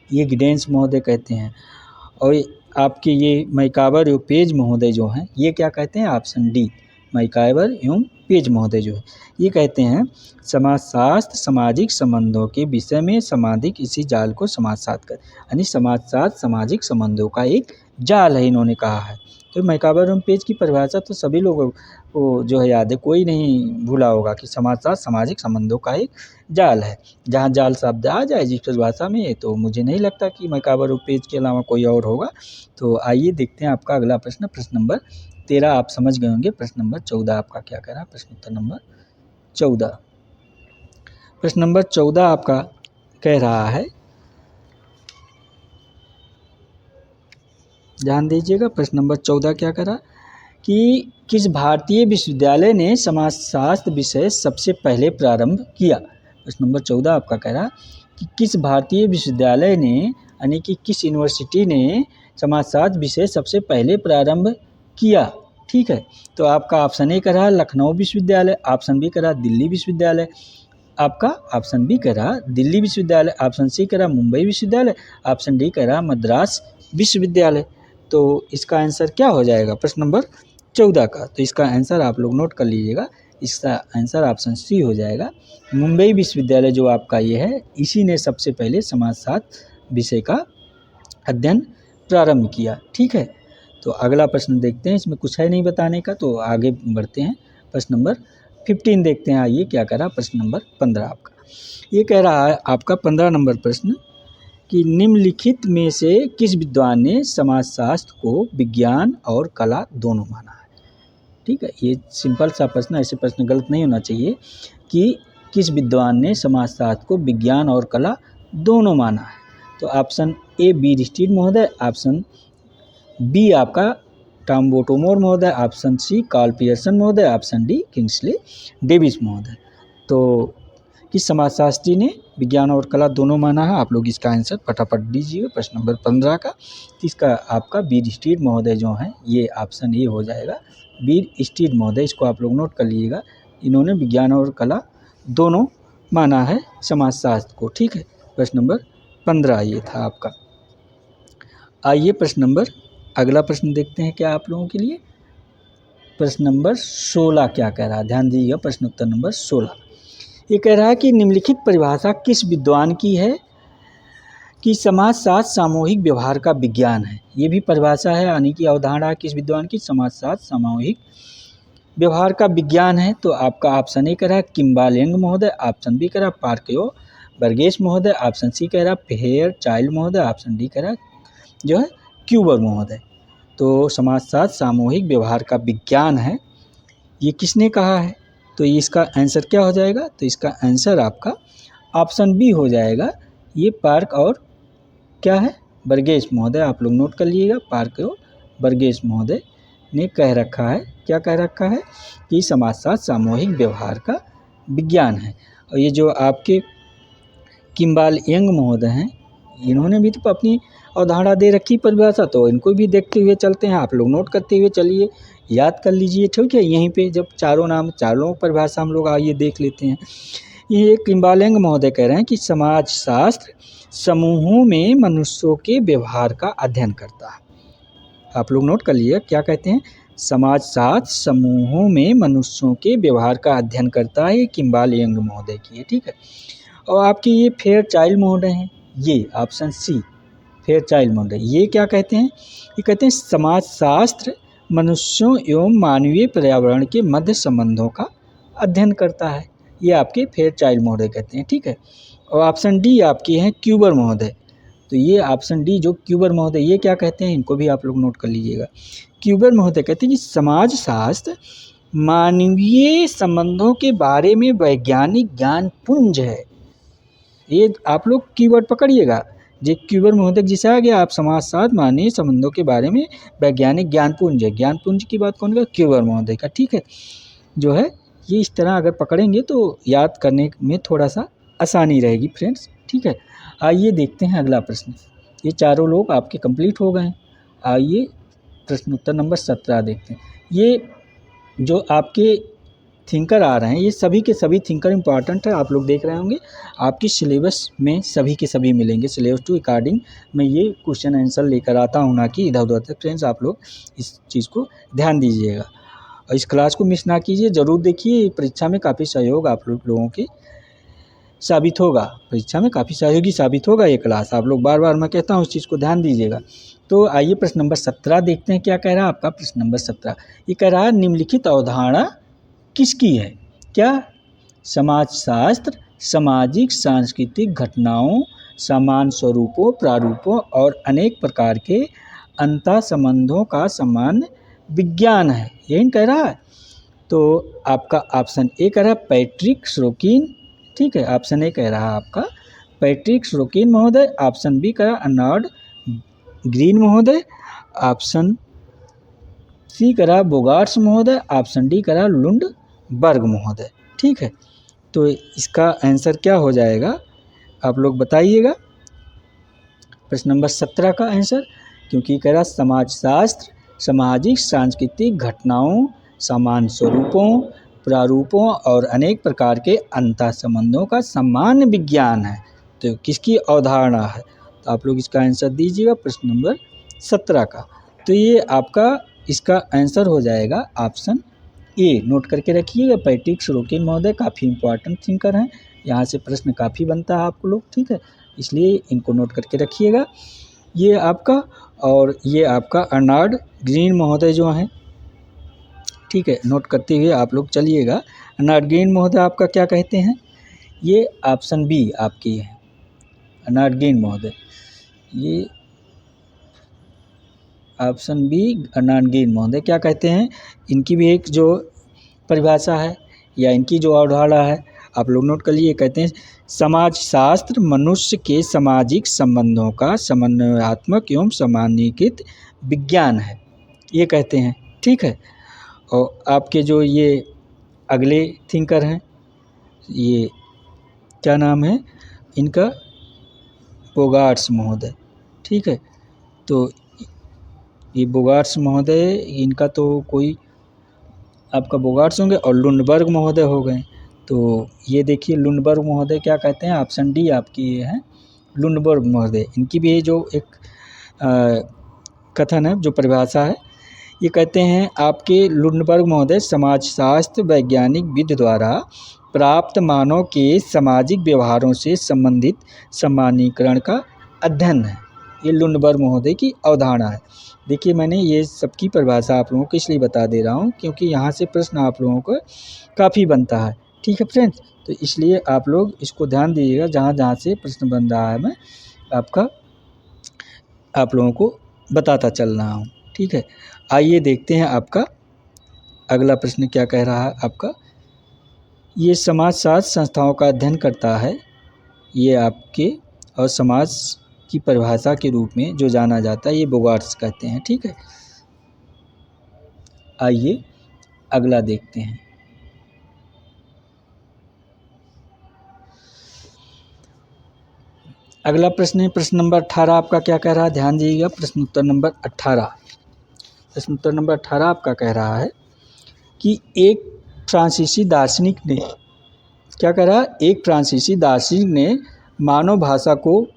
ये गिडेंस महोदय कहते हैं। और आपके ये मैकाइवर एवं पेज महोदय जो हैं, ये क्या कहते हैं, ऑप्शन डी मैकाइवर एवं पेज महोदय जो है, ये कहते हैं समाजशास्त्र सामाजिक संबंधों के विषय में सामाजिक इसी जाल को समाजशास्त्र कर, यानी समाजशास्त्र सामाजिक संबंधों का एक जाल है, इन्होंने कहा है। तो मैकाइवर एवं पेज की परिभाषा तो सभी लोगों को जो है याद है, कोई नहीं भूला होगा कि समाजशास्त्र सामाजिक संबंधों का एक जाल है। जहाँ जाल शब्द आ जाए जिस परिभाषा में, तो मुझे नहीं लगता कि मैकाइवर एवं पेज के अलावा कोई और होगा। तो आइए देखते हैं आपका अगला प्रश्न, प्रश्न नंबर 13 आप समझ गए होंगे। प्रश्न नंबर 14 आपका क्या कह रहा है, प्रश्न उत्तर नंबर 14। प्रश्न नंबर 14 आपका कह रहा है, ध्यान दीजिएगा, प्रश्न नंबर 14 क्या कह रहा कि किस भारतीय विश्वविद्यालय ने समाजशास्त्र विषय सबसे पहले प्रारंभ किया। प्रश्न नंबर 14 आपका कह रहा कि किस भारतीय विश्वविद्यालय ने, यानी कि किस यूनिवर्सिटी ने समाजशास्त्र विषय सबसे पहले प्रारंभ किया, ठीक है। तो आपका ऑप्शन ए कह रहा लखनऊ विश्वविद्यालय, ऑप्शन बी कह रहा दिल्ली विश्वविद्यालय, आपका ऑप्शन बी कह रहा दिल्ली विश्वविद्यालय, ऑप्शन सी कह रहा मुंबई विश्वविद्यालय, ऑप्शन डी कह रहा मद्रास विश्वविद्यालय। तो इसका आंसर क्या हो जाएगा प्रश्न नंबर 14 का? तो इसका आंसर आप लोग नोट कर लीजिएगा, इसका आंसर ऑप्शन सी हो जाएगा। मुंबई विश्वविद्यालय जो आपका ये है, इसी ने सबसे पहले समाजशास्त्र विषय का अध्ययन प्रारंभ किया, ठीक है। तो अगला प्रश्न देखते हैं, इसमें कुछ है नहीं बताने का, तो आगे बढ़ते हैं। प्रश्न नंबर 15 देखते हैं, आइए क्या कह रहा प्रश्न नंबर 15 आपका। ये कह रहा है आपका 15 नंबर प्रश्न कि निम्नलिखित में से किस विद्वान ने समाजशास्त्र को विज्ञान और कला दोनों माना है? ठीक है, ये सिंपल सा प्रश्न, ऐसे प्रश्न गलत नहीं होना चाहिए कि किस विद्वान ने समाजशास्त्र को विज्ञान और कला दोनों माना है। तो ऑप्शन ए बी स्टीड महोदय, ऑप्शन बी आपका टॉम बोटोमोर महोदय, ऑप्शन सी कार्ल पियर्सन महोदय, ऑप्शन डी किंग्सले डेविस महोदय। तो किस समाजशास्त्री ने विज्ञान और कला दोनों माना है? आप लोग इसका आंसर फटाफट दीजिए प्रश्न नंबर 15 का। इसका आपका बी स्टीड महोदय जो हैं, ये ऑप्शन ए हो जाएगा, बी स्टीड महोदय। इसको आप लोग नोट कर लीजिएगा, इन्होंने विज्ञान और कला दोनों माना है समाजशास्त्र को, ठीक है। प्रश्न नंबर 15 ये था आपका। आइए प्रश्न नंबर अगला प्रश्न देखते हैं क्या आप लोगों के लिए। प्रश्न नंबर 16 क्या कह रहा है, ध्यान दीजिएगा। प्रश्न उत्तर नंबर 16 ये कह रहा है कि निम्नलिखित परिभाषा किस विद्वान की है कि समाजशास्त्र सामूहिक व्यवहार का विज्ञान है? ये भी परिभाषा है, यानी कि अवधारणा किस विद्वान की, समाजशास्त्र सामूहिक व्यवहार का विज्ञान है। तो आपका ऑप्शन ए कह रहा है किम्बाल यंग महोदय, ऑप्शन बी कह रहा पार्कयो बर्गेस महोदय, ऑप्शन सी कह रहा फेयर चाइल्ड महोदय, ऑप्शन डी कह रहा जो है क्यूबर महोदय। तो समाजशास्त्र सामूहिक व्यवहार का विज्ञान है, ये किसने कहा है? तो इसका आंसर क्या हो जाएगा? तो इसका आंसर आपका ऑप्शन बी हो जाएगा, ये पार्क और क्या है बर्गेस महोदय। आप लोग नोट कर लीजिएगा, पार्क और बर्गेस महोदय ने कह रखा है, क्या कह रखा है कि समाजशास्त्र सामूहिक व्यवहार का विज्ञान है। और ये जो आपके किम्बाल यंग महोदय हैं, इन्होंने भी तो अपनी अवधारणा दे रखी परिभाषा, तो इनको भी देखते हुए चलते हैं, आप लोग नोट करते हुए चलिए, याद कर लीजिए, ठीक है। यहीं पे जब चारों परिभाषा हम लोग आइए देख लेते हैं। ये किम्बाल यंग महोदय कह रहे हैं कि समाजशास्त्र समूहों में मनुष्यों के व्यवहार का अध्ययन करता है। आप लोग नोट कर लीजिए, क्या कहते हैं, समाजशास्त्र समूहों में मनुष्यों के व्यवहार का अध्ययन करता है, किम्बाल यंग महोदय की है, ठीक है। और आपके ये फेयर चाइल्ड महोदय हैं, ये ऑप्शन सी फेयर चाइल्ड महोदय, ये क्या कहते हैं? ये कहते हैं समाजशास्त्र मनुष्यों एवं मानवीय पर्यावरण के मध्य संबंधों का अध्ययन करता है, ये आपके फेयर चाइल्ड महोदय कहते हैं, ठीक है। और ऑप्शन डी आपके हैं क्यूबर महोदय। तो ये ऑप्शन डी जो क्यूबर महोदय, ये क्या कहते हैं, इनको भी आप लोग नोट कर लीजिएगा। क्यूबर महोदय कहते हैं कि समाजशास्त्र मानवीय संबंधों के बारे में वैज्ञानिक ज्ञान पुंज है। ये आप लोग कीवर्ड पकड़िएगा, जो क्यूबर महोदय जिसे आ गया, आप समाजशास्त्र मानवीय संबंधों के बारे में वैज्ञानिक ज्ञानपुंज है, ज्ञानपुंज की बात कौन का, क्यूबर महोदय का, ठीक है। जो है ये इस तरह अगर पकड़ेंगे तो याद करने में थोड़ा सा आसानी रहेगी फ्रेंड्स, ठीक है। आइए देखते हैं अगला प्रश्न। ये चारों लोग आपके कंप्लीट हो गए हैं। आइए प्रश्न उत्तर नंबर 17 देखते हैं। ये जो आपके थिंकर आ रहे हैं, ये सभी के सभी थिंकर इंपॉर्टेंट है, आप लोग देख रहे होंगे आपकी सिलेबस में सभी के सभी मिलेंगे। सिलेबस टू अकॉर्डिंग मैं ये क्वेश्चन आंसर लेकर आता हूँ, ना कि इधर उधर तक। फ्रेंड्स आप लोग इस चीज़ को ध्यान दीजिएगा और इस क्लास को मिस ना कीजिए, ज़रूर देखिए, परीक्षा में काफ़ी सहयोग आप लोगों के साबित होगा, परीक्षा में काफ़ी सहयोगी साबित होगा ये क्लास। आप लोग बार बार मैं कहता हूँ इस चीज़ को ध्यान दीजिएगा। तो आइए प्रश्न नंबर 17 देखते हैं, क्या कह रहा है आपका प्रश्न नंबर 17। ये कह रहा है निम्नलिखित अवधारणा किसकी है? क्या? समाजशास्त्र सामाजिक सांस्कृतिक घटनाओं, समान स्वरूपों, प्रारूपों और अनेक प्रकार के अंतः संबंधों का सामान्य विज्ञान है, यही कह रहा है। तो आपका ऑप्शन ए कह रहा है पैट्रिक श्रोकिन, ठीक है। ऑप्शन ए कह रहा है आपका पैट्रिक श्रोकिन महोदय, ऑप्शन बी कह रहा अर्नाल्ड ग्रीन महोदय, ऑप्शन सी कह रहा बोगार्ट्स महोदय, ऑप्शन डी कह रहा लुंडबर्ग महोदय, ठीक है। तो इसका आंसर क्या हो जाएगा आप लोग बताइएगा, प्रश्न नंबर 17 का आंसर, क्योंकि कह रहा समाजशास्त्र सामाजिक सांस्कृतिक घटनाओं, सामान्य स्वरूपों, प्रारूपों और अनेक प्रकार के अंतः संबंधों का सामान्य विज्ञान है। तो किसकी अवधारणा है? तो आप लोग इसका आंसर दीजिएगा प्रश्न नंबर 17 का। तो ये आपका इसका आंसर हो जाएगा ऑप्शन ए। नोट करके रखिएगा। पैट्रिक सोरोकिन महोदय काफ़ी इंपॉर्टेंट थिंकर हैं, यहाँ से प्रश्न काफ़ी बनता है आपको लोग, ठीक है, इसलिए इनको नोट करके रखिएगा। ये आपका और ये आपका अर्नाल्ड ग्रीन महोदय जो हैं, ठीक है, नोट करते हुए आप लोग चलिएगा। अर्नाल्ड ग्रीन महोदय आपका क्या कहते हैं? ये ऑप्शन बी आपकी है, अर्नाल्ड ग्रीन महोदय, ये ऑप्शन बी अर्नाल्ड ग्रीन महोदय क्या कहते हैं? इनकी भी एक जो परिभाषा है या इनकी जो अवधारणा है आप लोग नोट कर लिए। कहते हैं समाजशास्त्र मनुष्य के सामाजिक संबंधों का समन्वयात्मक एवं सामान्यीकृत विज्ञान है, ये कहते हैं, ठीक है। और आपके जो ये अगले थिंकर हैं, ये क्या नाम है इनका? बोगार्ट्स महोदय, ठीक है। तो ये बोगार्ट्स महोदय, इनका तो कोई आपका बोगार्ट्स होंगे और लुंडबर्ग महोदय हो गए। तो ये देखिए लुंडबर्ग महोदय क्या कहते हैं? ऑप्शन डी आपकी ये है, लुंडबर्ग महोदय। इनकी भी जो एक कथन है, जो परिभाषा है, ये कहते हैं आपके लुंडबर्ग महोदय समाजशास्त्र वैज्ञानिक विधि द्वारा प्राप्त मानव के सामाजिक व्यवहारों से संबंधित सामान्यीकरण का अध्ययन है। ये लुंडबर्ग महोदय की अवधारणा है। देखिए मैंने ये सबकी परिभाषा आप लोगों को इसलिए बता दे रहा हूँ क्योंकि यहाँ से प्रश्न आप लोगों को काफ़ी बनता है, ठीक है फ्रेंड्स। तो इसलिए आप लोग इसको ध्यान दीजिएगा, जहाँ जहाँ से प्रश्न बन रहा है मैं आप लोगों को बताता चल रहा हूँ, ठीक है। आइए देखते हैं आपका अगला प्रश्न क्या कह रहा है आपका। ये समाजशास्त्र संस्थाओं का अध्ययन करता है, ये आपके और समाज की परिभाषा के रूप में जो जाना जाता है, ये बोगार्ट्स कहते हैं, ठीक है। आइए अगला देखते हैं। अगला प्रश्न है प्रश्न नंबर 18 आपका क्या कह रहा है? ध्यान दीजिएगा। प्रश्न उत्तर नंबर 18, प्रश्न उत्तर नंबर 18 आपका कह रहा है कि एक फ्रांसीसी दार्शनिक ने क्या कह रहा है? एक फ्रांसीसी दार्शनिक ने मानव भाषा को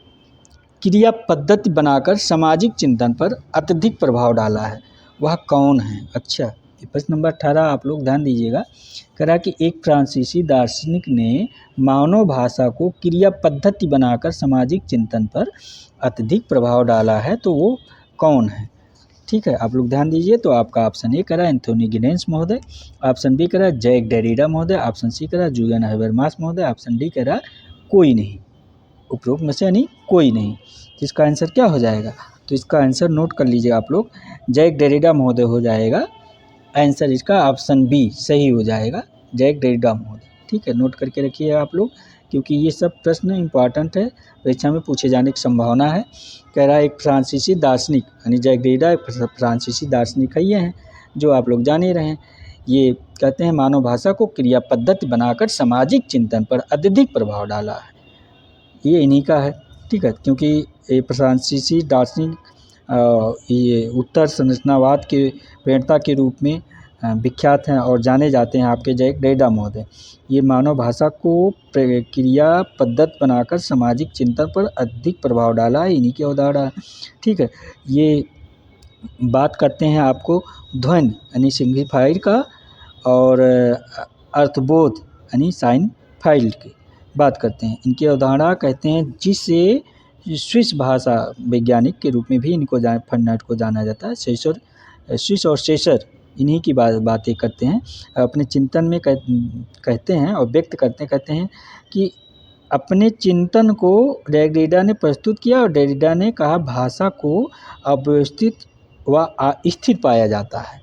क्रिया पद्धति बनाकर सामाजिक चिंतन पर अत्यधिक प्रभाव डाला है, वह कौन है? अच्छा, प्रश्न नंबर 18 आप लोग ध्यान दीजिएगा। कह रहा कि एक फ्रांसीसी दार्शनिक ने मानव भाषा को क्रिया पद्धति बनाकर सामाजिक चिंतन पर अत्यधिक प्रभाव डाला है, तो वो कौन है? ठीक है, आप लोग ध्यान दीजिए। तो आपका ऑप्शन ए करा एंथोनी गिडेंस महोदय, ऑप्शन बी करा जैक डेरिडा महोदय, ऑप्शन सी करा जुलियन हबरमास महोदय, ऑप्शन डी करा कोई नहीं, उपरोक्त में से यानी कोई नहीं। तो इसका आंसर क्या हो जाएगा? तो इसका आंसर नोट कर लीजिए आप लोग, जैक डेरिडा महोदय हो जाएगा आंसर इसका। ऑप्शन बी सही हो जाएगा, जैक डेरिडा महोदय, ठीक है। नोट करके रखिए आप लोग, क्योंकि ये सब प्रश्न इंपॉर्टेंट है, परीक्षा में पूछे जाने की संभावना है। कह रहा है एक फ्रांसीसी दार्शनिक यानी जैक डेरिडा एक फ्रांसीसी दार्शनिक है, ये हैं जो आप लोग जान ही रहे हैं। ये कहते हैं मानव भाषा को क्रिया पद्धति बनाकर सामाजिक चिंतन पर अत्यधिक प्रभाव डाला है, ये इन्हीं का है, ठीक है। क्योंकि ये फ्रांसीसी दार्शनिक ये उत्तर संरचनावाद के प्रेरणा के रूप में विख्यात हैं और जाने जाते हैं आपके जैक डेरिडा महोदय। ये मानव भाषा को क्रिया पद्धति बनाकर सामाजिक चिंतन पर अधिक प्रभाव डाला है, इन्हीं की अवधारणा, ठीक है। ये बात करते हैं आपको ध्वनि यानी सिग्निफाइड का और अर्थबोध यानी साइन फाइल्ड की बात करते हैं। इनकी अवधारणा कहते हैं जिसे स्विस भाषा वैज्ञानिक के रूप में भी इनको फर्नार्ड को जाना जाता है। स्विस और सेसर इन्हीं की बातें करते हैं, अपने चिंतन में कहते हैं और व्यक्त कहते हैं कि अपने चिंतन को डेरिडा ने प्रस्तुत किया और डेरिडा ने कहा भाषा को अव्यवस्थित व अस्थिर पाया जाता है,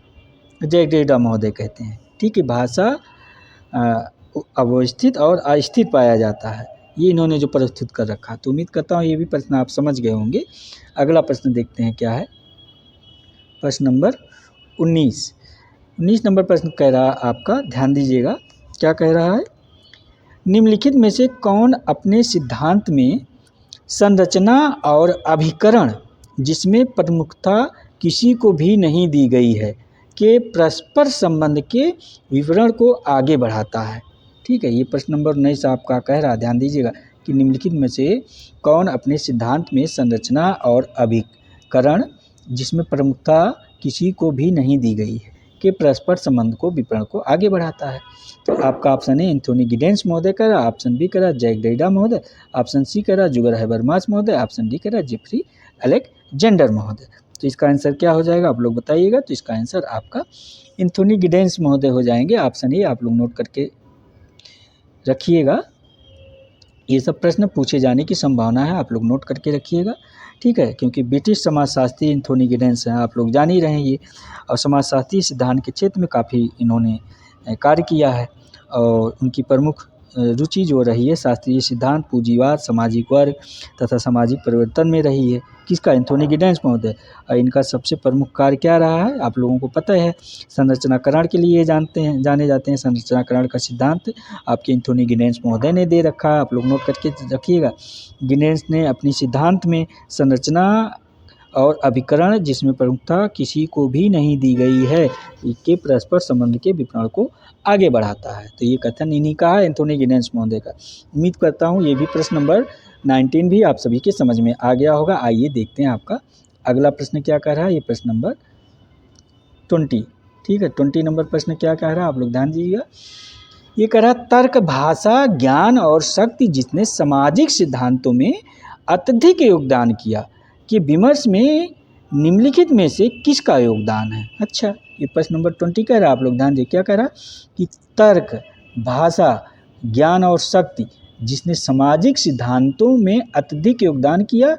जैक डेरिडा महोदय कहते हैं, ठीक है। भाषा अव्यवस्थित और अस्थिर पाया जाता है, ये इन्होंने जो प्रस्तुत कर रखा। तो उम्मीद करता हूँ ये भी प्रश्न आप समझ गए होंगे। अगला प्रश्न देखते हैं क्या है। प्रश्न नंबर 19 नंबर प्रश्न कह रहा है आपका, ध्यान दीजिएगा क्या कह रहा है। निम्नलिखित में से कौन अपने सिद्धांत में संरचना और अभिकरण जिसमें प्रमुखता किसी को भी नहीं दी गई है के परस्पर संबंध के विवरण को आगे बढ़ाता है। ठीक है, ये प्रश्न नंबर 19 आपका कह रहा है, ध्यान दीजिएगा कि निम्नलिखित में से कौन अपने सिद्धांत में संरचना और अभिकरण जिसमें प्रमुखता किसी को भी नहीं दी गई है के परस्पर संबंध को विवरण को आगे बढ़ाता है। तो आपका ऑप्शन है एंथोनी गिडेंस महोदय कह रहा, ऑप्शन बी कह रहा जैक डेरिडा महोदय, ऑप्शन सी कह रहा जुगर हैबरमास महोदय, ऑप्शन डी कह रहा जेफ्री अलेक्जेंडर महोदय। तो इसका आंसर क्या हो जाएगा, आप लोग बताइएगा। तो इसका आंसर आपका एंथोनी गिडेंस महोदय हो जाएंगे। ऑप्शन ए आप लोग नोट करके रखिएगा। ये सब प्रश्न पूछे जाने की संभावना है, आप लोग नोट करके रखिएगा। ठीक है, क्योंकि ब्रिटिश समाजशास्त्री एंथोनी गिडेंस हैं, आप लोग जान ही रहे हैं ये, और समाजशास्त्री सिद्धांत के क्षेत्र में काफ़ी इन्होंने कार्य किया है और उनकी प्रमुख रुचि जो रही है शास्त्रीय सिद्धांत, पूंजीवाद, सामाजिक वर्ग तथा सामाजिक परिवर्तन में रही है। किसका, एंथोनी गिडेंस महोदय। और इनका सबसे प्रमुख कार्य क्या रहा है, आप लोगों को पता है, संरचनाकरण के लिए जाने जाते हैं। संरचनाकरण का सिद्धांत आपके एंथोनी गिडेंस महोदय ने दे रखा है, आप लोग नोट करके रखिएगा। गिडेंस ने अपनी सिद्धांत में संरचना और अभिकरण जिसमें प्रमुखता किसी को भी नहीं दी गई है के परस्पर संबंध के विवरण को आगे बढ़ाता है। तो ये कथन इन्हीं का है, एंथोनी गिडेंस महोदय का। उम्मीद करता हूँ ये भी प्रश्न नंबर 19 भी आप सभी के समझ में आ गया होगा। आइए देखते हैं आपका अगला प्रश्न क्या कह रहा है। ये प्रश्न नंबर 20, ठीक है, 20 नंबर प्रश्न क्या कह रहा है, आप लोग ध्यान दीजिएगा। ये कह रहा तर्क, भाषा, ज्ञान और शक्ति जिसने सामाजिक सिद्धांतों में अत्यधिक योगदान किया कि विमर्श में निम्नलिखित में से किसका योगदान है। अच्छा, ये प्रश्न नंबर 20 कह रहा है, आप लोग ध्यान दीजिए। क्या कह रहा कि तर्क, भाषा, ज्ञान और शक्ति जिसने सामाजिक सिद्धांतों में अत्यधिक योगदान किया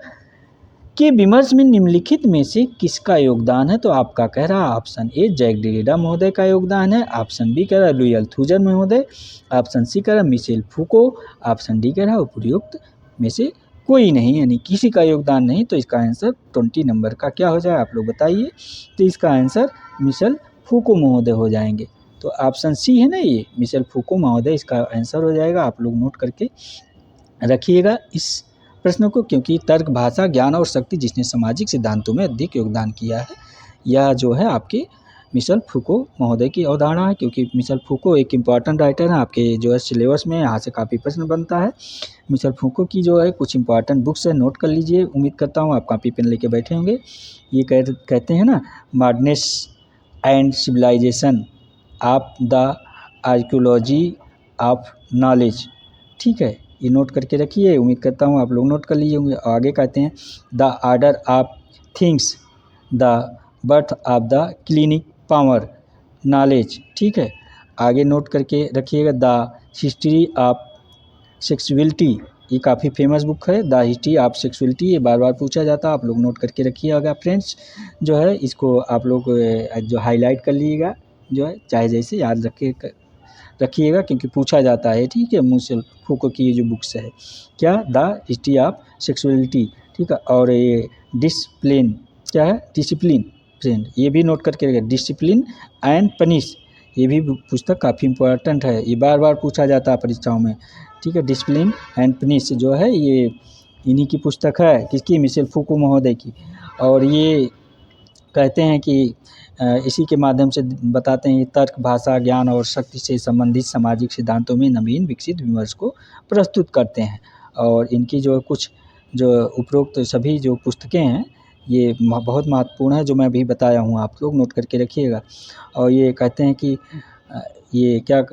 कि विमर्श में निम्नलिखित में से किसका योगदान है। तो आपका कह रहा ऑप्शन ए जैक डेरिडा महोदय का योगदान है, ऑप्शन बी कह रहा लुई अल्थुजर महोदय, ऑप्शन सी कह रहा मिशेल फूको, ऑप्शन डी कह रहा उपयुक्त में से कोई नहीं, यानी किसी का योगदान नहीं। तो इसका आंसर 20 नंबर का क्या हो जाए, आप लोग बताइए। तो इसका आंसर मिशेल फूको महोदय हो जाएंगे। तो ऑप्शन सी है ना, ये मिशेल फूको महोदय इसका आंसर हो जाएगा। आप लोग नोट करके रखिएगा इस प्रश्न को, क्योंकि तर्क, भाषा, ज्ञान और शक्ति जिसने सामाजिक सिद्धांतों में अधिक योगदान किया है, यह जो है आपके मिशेल फूको महोदय की अवधारणा है। क्योंकि मिशेल फूको एक इम्पॉर्टेंट राइटर है, आपके जो है सिलेबस में यहाँ से काफ़ी प्रश्न बनता है। मिशेल फूको की जो है कुछ इंपॉर्टेंट बुक्स है, नोट कर लीजिए। उम्मीद करता हूँ आप कॉपी पेन लेके बैठे होंगे। ये कहते हैं ना, modernness and civilization of the archaeology of knowledge. ठीक है, ये नोट करके रखिए। उम्मीद करता हूँ आप लोग नोट कर लिए होंगे। आगे कहते हैं the order of things, the birth of the clinic power knowledge. ठीक है, आगे नोट करके रखिएगा द हिस्ट्री ऑफ सेक्सुअलिटी, ये काफ़ी फेमस बुक है, द हिस्ट्री ऑफ सेक्सुअलिटी। ये बार बार पूछा जाता है, आप लोग नोट करके रखिएगा फ्रेंड्स। जो है इसको आप लोग जो हाईलाइट कर लीजिएगा, जो है चाहे जैसे याद रखिएगा, क्योंकि पूछा जाता है। ठीक है, मिशेल फूको की ये जो बुक्स है, क्या, द हिस्ट्री ऑफ सेक्सुअलिटी। ठीक है, और ये डिसिप्लिन, क्या है, डिसिप्लिन फ्रेंड, ये भी नोट करके रखिए। डिसिप्लिन एंड पनिश, ये भी पुस्तक काफ़ी इंपॉर्टेंट है, ये बार बार पूछा जाता है परीक्षाओं में। ठीक है, डिसिप्लिन एंड पनिश जो है ये इन्हीं की पुस्तक है, किसकी, मिशेल फूको महोदय की। और ये कहते हैं कि इसी के माध्यम से बताते हैं तर्क, भाषा, ज्ञान और शक्ति से संबंधित सामाजिक सिद्धांतों में नवीन विकसित विमर्श को प्रस्तुत करते हैं। और इनकी जो कुछ जो उपरोक्त सभी जो पुस्तकें हैं ये बहुत महत्वपूर्ण है, जो मैं अभी बताया हूँ, आप लोग नोट करके रखिएगा। और ये कहते हैं कि ये क्या,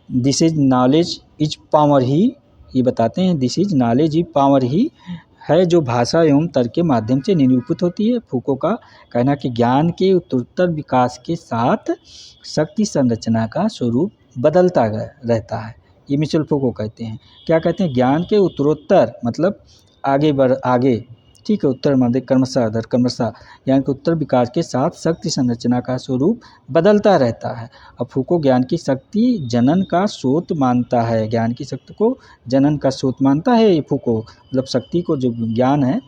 this is knowledge is power ही, ये बताते हैं this is knowledge is power ही है, जो भाषा एवं तर्क के माध्यम से निरूपित होती है। फूको का कहना कि ज्ञान के उत्तरोत्तर विकास के साथ शक्ति संरचना का स्वरूप बदलता रहता है, ये मिशेल फूको कहते हैं। क्या कहते हैं, ज्ञान के उत्तरोत्तर मतलब आगे, ठीक है, उत्तर मध्य क्रमशः दर क्रमशः, ज्ञान के उत्तर विकास के साथ शक्ति संरचना का स्वरूप बदलता रहता है। अब फूको ज्ञान की शक्ति जनन का स्रोत मानता है, ज्ञान की शक्ति को जनन का स्रोत मानता है ये फूको, मतलब शक्ति को जो ज्ञान है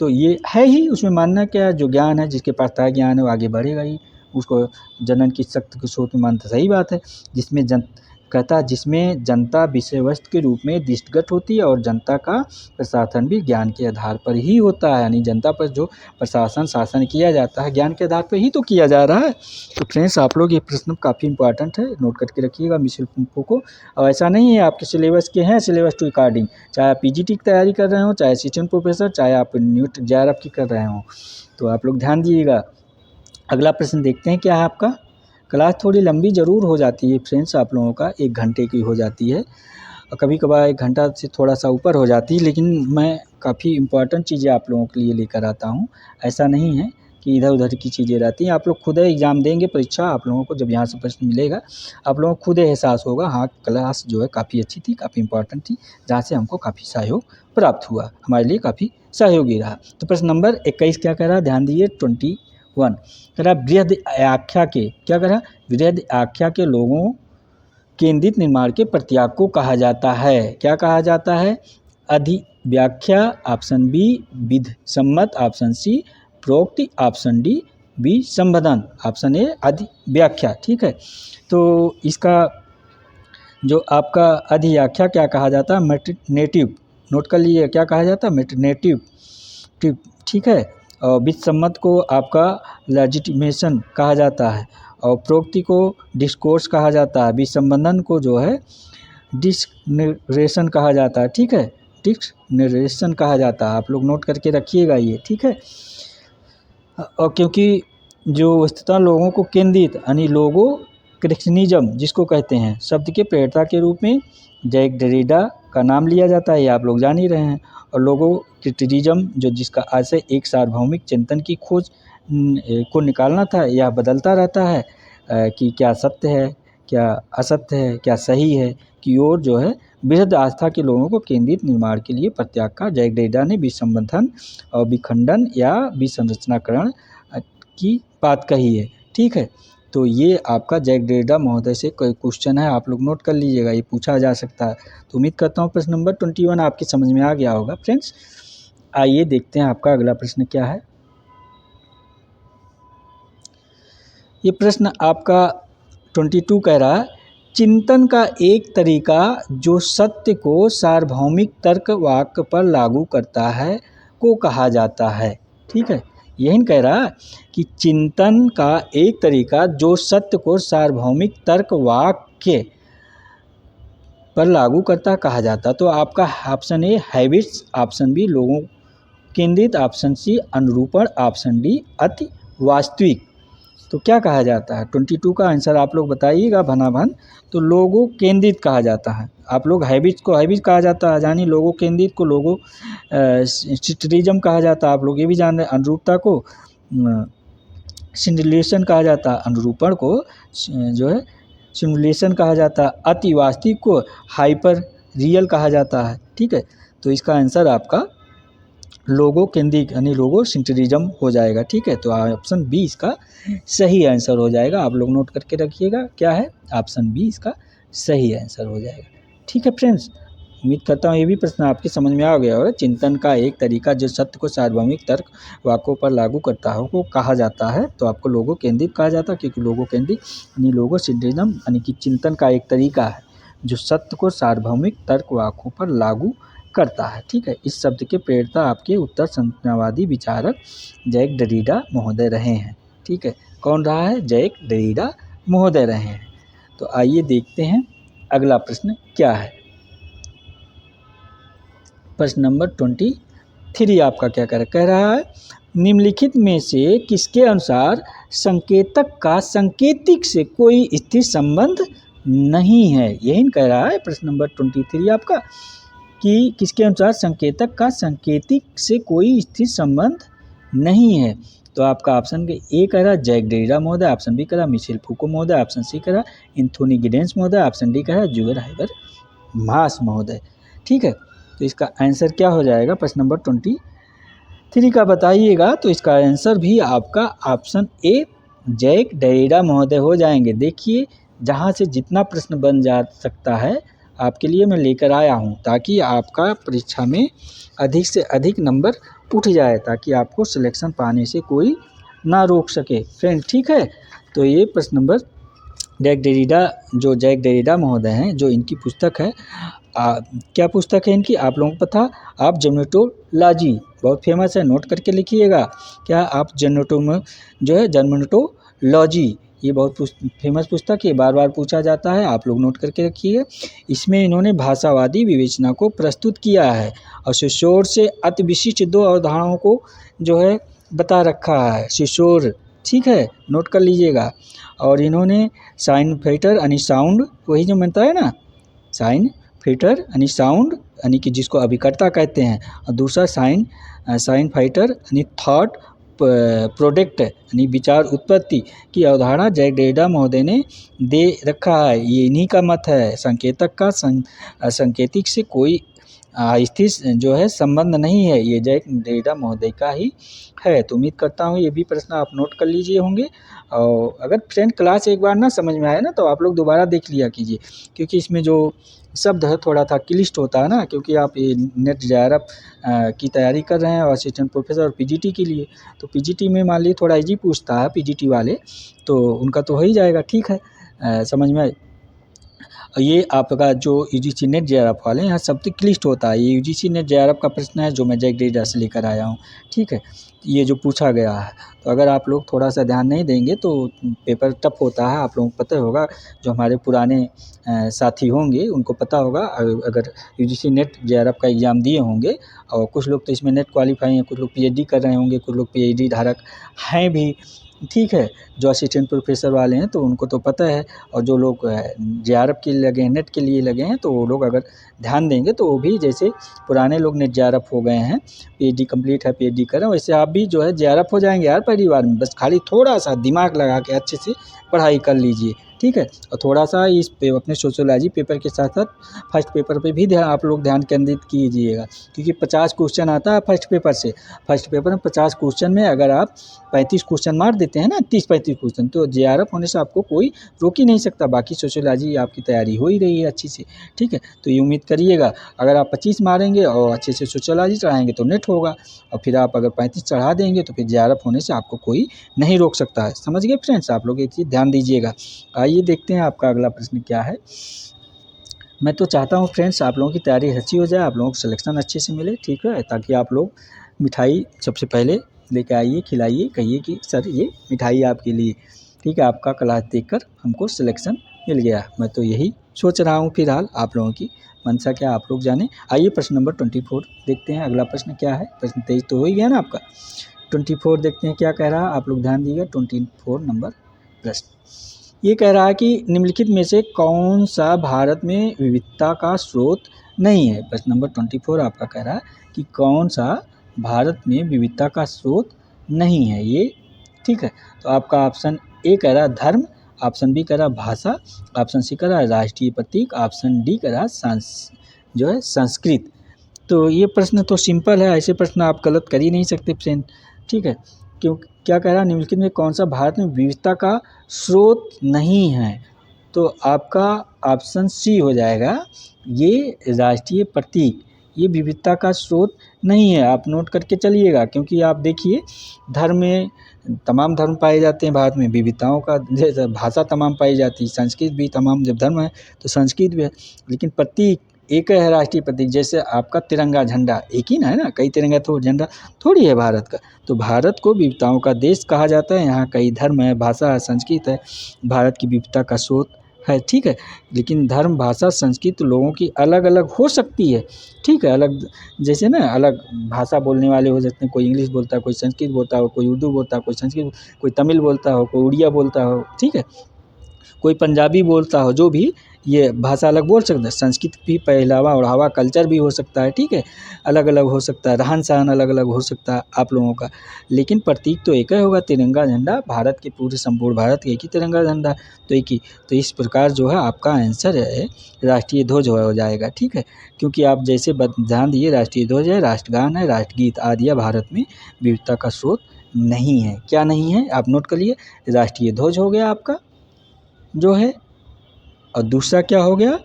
तो ये है ही, उसमें मानना क्या है, जो ज्ञान है जिसके पास तय ज्ञान है वो आगे बढ़ेगा ही, उसको जनन की शक्ति के स्रोत में मानता, सही बात है। जिसमें कहता है जिसमें जनता विषय वस्तु के रूप में दृष्टिगत होती है और जनता का प्रशासन भी ज्ञान के आधार पर ही होता है, यानी जनता पर जो प्रशासन शासन किया जाता है ज्ञान के आधार पर ही तो किया जा रहा है। तो फ्रेंड्स आप लोग ये प्रश्न काफ़ी इंपॉर्टेंट है, नोट करके रखिएगा मिशेल फूको को। और ऐसा नहीं है आपके सिलेबस के हैं, सिलेबस टू अकॉर्डिंग, चाहे आप पीजीटी की तैयारी कर रहे हो, चाहे असिस्टेंट प्रोफेसर, चाहे आप न्यूट जेआरएफ की कर रहे हो, तो आप लोग ध्यान दीजिएगा। अगला प्रश्न देखते हैं क्या है आपका। क्लास थोड़ी लंबी ज़रूर हो जाती है फ्रेंड्स, आप लोगों का 1 घंटे की हो जाती है और कभी कभार 1 घंटा से थोड़ा सा ऊपर हो जाती है, लेकिन मैं काफ़ी इंपॉर्टेंट चीज़ें आप लोगों के लिए लेकर आता हूँ। ऐसा नहीं है कि इधर उधर की चीज़ें रहती हैं। आप लोग खुद एग्ज़ाम देंगे परीक्षा, आप लोगों को जब यहाँ से प्रश्न मिलेगा आप लोगों को खुद एहसास होगा, हाँ क्लास जो है काफ़ी अच्छी थी, काफ़ी इंपॉर्टेंट थी, जहाँ से हमको काफ़ी सहयोग प्राप्त हुआ, हमारे लिए काफ़ी सहयोगी रहा। तो प्रश्न नंबर 21 क्या कह रहा है, ध्यान दीजिए। 21 कह रहा बृहद आख्या के, क्या कह रहा, बृहद आख्या के लोगों केंद्रित निर्माण के प्रत्याग को कहा जाता है। क्या कहा जाता है, अधिव्याख्या ऑप्शन बी, विध सम्मत ऑप्शन सी, प्रोक्ति ऑप्शन डी, बी संबोधन ऑप्शन ए अधिव्याख्या। ठीक है, तो इसका जो आपका अधिव्याख्या क्या कहा जाता है, मेटरनेटिव, नोट कर लीजिए क्या कहा जाता है, मेटरनेटिव। ठीक है, और विध सम्मत को आपका लेजिटिमेशन कहा जाता है और प्रोक्ति को डिस्कोर्स कहा जाता है, विसंबंधन को जो है डिस्नरेशन कहा जाता है। ठीक है, डिस्नरेशन कहा जाता है, आप लोग नोट करके रखिएगा ये। ठीक है, और क्योंकि जो वस्तुतः लोगों को केंद्रित यानी लोगो क्रिश्चनिज्म जिसको कहते हैं, शब्द के प्रेरणा के रूप में जैक डेरिडा का नाम लिया जाता है, ये आप लोग जान ही रहे हैं। और लोगो क्रिटिसिज्म जो जिसका आशय एक सार्वभौमिक चिंतन की खोज को निकालना था, यह बदलता रहता है कि क्या सत्य है, क्या असत्य है, क्या सही है की ओर जो है बृहद आस्था के लोगों को केंद्रित निर्माण के लिए प्रत्याग का जैक डेरिडा ने विसंबंधन और विखंडन या विसंरचनाकरण की बात कही है। ठीक है, तो ये आपका जैक डेरिडा महोदय से कोई क्वेश्चन है, आप लोग नोट कर लीजिएगा, ये पूछा जा सकता है। तो उम्मीद करता हूँ प्रश्न नंबर 21 आपकी समझ में आ गया होगा फ्रेंड्स। आइए देखते हैं आपका अगला प्रश्न क्या है। ये प्रश्न आपका 22 कह रहा है चिंतन का एक तरीका जो सत्य को सार्वभौमिक तर्क वाक्य पर लागू करता है को कहा जाता है। ठीक है, यही कह रहा है कि चिंतन का एक तरीका जो सत्य को सार्वभौमिक तर्क वाक्य पर लागू करता कहा जाता। तो आपका option A habits, option B लोगों केंद्रित, ऑप्शन सी अनुरूपण, ऑप्शन डी अति वास्तविक। तो क्या कहा जाता है, 22 का आंसर आप लोग बताइएगा भनाभन। तो लोगो केंद्रित कहा जाता है, आप लोग हैबिट्स को हैबिट कहा जाता है, यानी लोगो केंद्रित को लोगो सिस्टरिज्म कहा जाता है, आप लोग ये भी जान रहे हैं। अनुरूपता को सिमुलेशन कहा जाता है, अनुरूपण को जो है सिमुलेशन कहा जाता है, अति वास्तविक को हाइपर रियल कहा जाता है। ठीक है, तो इसका आंसर आपका लोगो केंद्रित यानी लोगो सिंटरिज्म हो जाएगा। ठीक है, तो ऑप्शन बी इसका सही आंसर हो जाएगा, आप लोग नोट करके रखिएगा क्या है, ऑप्शन बी इसका सही आंसर हो जाएगा। ठीक है फ्रेंड्स, उम्मीद करता हूँ ये भी प्रश्न आपके समझ में आ गया होगा। चिंतन का एक तरीका जो सत्य को सार्वभौमिक तर्क वाक्यों पर लागू करता हो वो कहा जाता है, तो आपको लोगो केंद्रित कहा जाता है, क्योंकि लोगो केंद्रित यानी लोगो सिंटरिज्म यानी कि चिंतन का एक तरीका है जो सत्य को सार्वभौमिक तर्क वाक्यों पर लागू करता है। ठीक है, इस शब्द के प्रेरणा आपके उत्तर संरचनावादी विचारक जैक डेरिडा महोदय रहे हैं। ठीक है, कौन रहा है, जैक डेरिडा महोदय रहे हैं। तो आइए देखते हैं अगला प्रश्न क्या है। प्रश्न नंबर 23 आपका क्या कह रहा है, निम्नलिखित में से किसके अनुसार संकेतक का संकेतिक से कोई स्थिर संबंध नहीं है। यही कह रहा है प्रश्न नंबर 23 आपका कि किसके अनुसार संकेतक का संकेतिक से कोई स्थिर संबंध नहीं है। तो आपका ऑप्शन ए कह रहा जैक डेरिडा महोदय, ऑप्शन बी कह रहा मिशेल फूको महोदय, ऑप्शन सी कह रहा एंथोनी गिडेंस महोदय, ऑप्शन डी कह रहा जुगर हाइबर मास महोदय। ठीक है, तो इसका आंसर क्या हो जाएगा प्रश्न नंबर 23 का बताइएगा। तो इसका आंसर भी आपका ऑप्शन ए जैक डेरिडा महोदय हो जाएंगे। देखिए जहाँ से जितना प्रश्न बन जा सकता है आपके लिए मैं लेकर आया हूँ, ताकि आपका परीक्षा में अधिक से अधिक नंबर उठ जाए, ताकि आपको सिलेक्शन पाने से कोई ना रोक सके फ्रेंड। ठीक है, तो ये प्रश्न नंबर जैक डेरिडा महोदय हैं, जो इनकी पुस्तक है, क्या पुस्तक है इनकी आप लोगों को पता? आप जर्मेटोलॉजी, बहुत फेमस है, नोट करके लिखिएगा। क्या आप जर्मेटोलॉजी, ये बहुत फेमस पुस्तक है, बार बार पूछा जाता है, आप लोग नोट करके रखिए। इसमें इन्होंने भाषावादी विवेचना को प्रस्तुत किया है और सिसोर से अति विशिष्ट 2 अवधारणाओं को जो है बता रखा है। सिसोर, ठीक है, नोट कर लीजिएगा। और इन्होंने साइन फैक्टर यानी साउंड, वही जो बनता है ना, साइन फैक्टर यानी साउंड, यानी कि जिसको अभिकर्ता कहते हैं, और दूसरा साइन फैक्टर यानी थॉट प्रोडक्ट यानी विचार उत्पत्ति की अवधारणा जैक डेरिडा महोदय ने दे रखा है। ये इन्हीं का मत है। संकेतक का संकेतिक से कोई स्थिर जो है संबंध नहीं है, ये जैक डेरिडा महोदय का ही है। तो उम्मीद करता हूँ ये भी प्रश्न आप नोट कर लीजिए होंगे। और अगर फ्रेंड क्लास एक बार ना समझ में आए ना, तो आप लोग दोबारा देख लिया कीजिए, क्योंकि इसमें जो शब्द है थोड़ा था क्लिष्ट होता है ना, क्योंकि आप ये नेट जेआरएफ की तैयारी कर रहे हैं और असिस्टेंट प्रोफेसर और पीजीटी के लिए। तो पीजीटी में मान लीजिए थोड़ा इजी पूछता है पीजीटी वाले, तो उनका तो हो ही जाएगा, ठीक है, समझ में आए। ये आपका जो यूजीसी नेट जेआरएफ वाले हैं, यहाँ शब्द क्लिष्ट होता है। ये यूजीसी नेट जेआरएफ का प्रश्न है जो मैं जैक डेरिडा से लेकर आया हूँ, ठीक है, ये जो पूछा गया है। तो अगर आप लोग थोड़ा सा ध्यान नहीं देंगे तो पेपर टफ होता है, आप लोगों को पता होगा, जो हमारे पुराने साथी होंगे उनको पता होगा। अगर यूजीसी नेट जेआरएफ का एग्ज़ाम दिए होंगे, और कुछ लोग तो इसमें नेट क्वालिफाई हैं, कुछ लोग पीएचडी कर रहे होंगे, कुछ लोग पीएचडी धारक हैं भी, ठीक है, जो असिस्टेंट प्रोफेसर वाले हैं तो उनको तो पता है। और जो लोग जेआरएफ के लिए लगे हैं, नेट के लिए लगे हैं, तो वो लोग अगर ध्यान देंगे तो वो भी, जैसे पुराने लोग नेट जेआरएफ हो गए हैं, पीएचडी कंप्लीट है, पीएचडी कर रहे हैं, वैसे आप भी जो है जेआरएफ हो जाएंगे यार पहली बार में। बस खाली थोड़ा सा दिमाग लगा के अच्छे से पढ़ाई कर लीजिए, ठीक है। और थोड़ा सा इस अपने सोशियोलॉजी पेपर के साथ साथ फर्स्ट पेपर पे भी आप लोग ध्यान केंद्रित कीजिएगा, क्योंकि 50 क्वेश्चन आता है फर्स्ट पेपर से। फर्स्ट पेपर में 50 क्वेश्चन में अगर आप 35 क्वेश्चन मार देते हैं ना, 30-35 क्वेश्चन, तो जेआरएफ होने से आपको कोई रोक ही नहीं सकता। बाकी सोशियोलॉजी आपकी तैयारी हो ही रही है अच्छी से, ठीक है। तो ये उम्मीद करिएगा, अगर आप 25 मारेंगे और अच्छे से सोशियोलॉजी चढ़ाएंगे तो नेट होगा, और फिर आप अगर 35 चढ़ा देंगे तो फिर जेआरएफ होने से आपको कोई नहीं रोक सकता है। समझ गए फ्रेंड्स? आप लोग एक चीज़ ध्यान दीजिएगा। आइए देखते हैं आपका अगला प्रश्न क्या है। मैं तो चाहता हूँ फ्रेंड्स आप लोगों की तैयारी अच्छी हो जाए, आप लोगों को सिलेक्शन अच्छे से मिले, ठीक है, ताकि आप लोग मिठाई सबसे पहले लेके आइए, खिलाइए, कहिए कि सर ये मिठाई आपके लिए, ठीक है, आपका क्लास देखकर हमको सिलेक्शन मिल गया। मैं तो यही सोच रहा हूँ फिलहाल, आप लोगों की मंशा क्या आप लोग जाने। आइए प्रश्न नंबर 24 देखते हैं, अगला प्रश्न क्या है। प्रश्न 23 तो हो ही गया ना आपका, 24 देखते हैं क्या कह रहा है, आप लोग ध्यान दीजिएगा। 24 नंबर प्रश्न ये कह रहा है कि निम्नलिखित में से कौन सा भारत में विविधता का स्रोत नहीं है। प्रश्न नंबर 24 आपका कह रहा है कि कौन सा भारत में विविधता का स्रोत नहीं है ये, ठीक है। तो आपका ऑप्शन ए कह रहा है धर्म, ऑप्शन बी कह रहा है भाषा, ऑप्शन सी कह रहा है राष्ट्रीय प्रतीक, ऑप्शन डी कह रहा है जो है संस्कृत। तो ये प्रश्न तो सिंपल है, ऐसे प्रश्न आप गलत कर ही नहीं सकते फ्रेंड, ठीक है। क्यों, क्या कह रहा है, निम्नलिखित में कौन सा भारत में विविधता का स्रोत नहीं है। तो आपका ऑप्शन सी हो जाएगा, ये राष्ट्रीय प्रतीक, ये विविधता का स्रोत नहीं है। आप नोट करके चलिएगा, क्योंकि आप देखिए धर्म में तमाम धर्म पाए जाते हैं भारत में, विविधताओं का जैसे भाषा तमाम पाई जाती है, संस्कृत भी तमाम, जब धर्म है तो संस्कृत भी है, लेकिन प्रतीक एक है राष्ट्रीय प्रतीक। जैसे आपका तिरंगा झंडा एक ही ना है ना, कई तिरंगा तो झंडा थोड़ी है भारत का। तो भारत को विविधताओं का देश कहा जाता है, यहाँ कई धर्म है, भाषा है, संस्कृत है, भारत की विविधता का स्रोत है, ठीक है। लेकिन धर्म, भाषा, संस्कृत लोगों की अलग अलग हो सकती है, ठीक है, अलग, जैसे ना अलग भाषा बोलने वाले हो सकते हैं, कोई इंग्लिश बोलता है, कोई संस्कृत बोलता हो, कोई उर्दू बोलता है, कोई संस्कृत, कोई तमिल बोलता हो, कोई उड़िया बोलता हो, ठीक है, कोई पंजाबी बोलता हो, जो भी ये भाषा अलग बोल सकते हैं। संस्कृत भी पहनावा ओढ़ावा कल्चर भी हो सकता है, ठीक है, अलग अलग हो सकता है, रहन सहन अलग अलग हो सकता है आप लोगों का, लेकिन प्रतीक तो एक ही होगा, तिरंगा झंडा। भारत के पूरे संपूर्ण भारत के एक ही तिरंगा झंडा, तो एक ही। तो इस प्रकार जो है आपका आंसर है राष्ट्रीय ध्वज हो जाएगा, ठीक है, क्योंकि आप जैसे ध्यान दिए, राष्ट्रीय ध्वज है, राष्ट्रगान है, राष्ट्रगीत आदि है, भारत में विविधता का स्रोत नहीं है। क्या नहीं है आप नोट कर लिए, राष्ट्रीय ध्वज हो गया आपका जो है, और दूसरा क्या हो गया,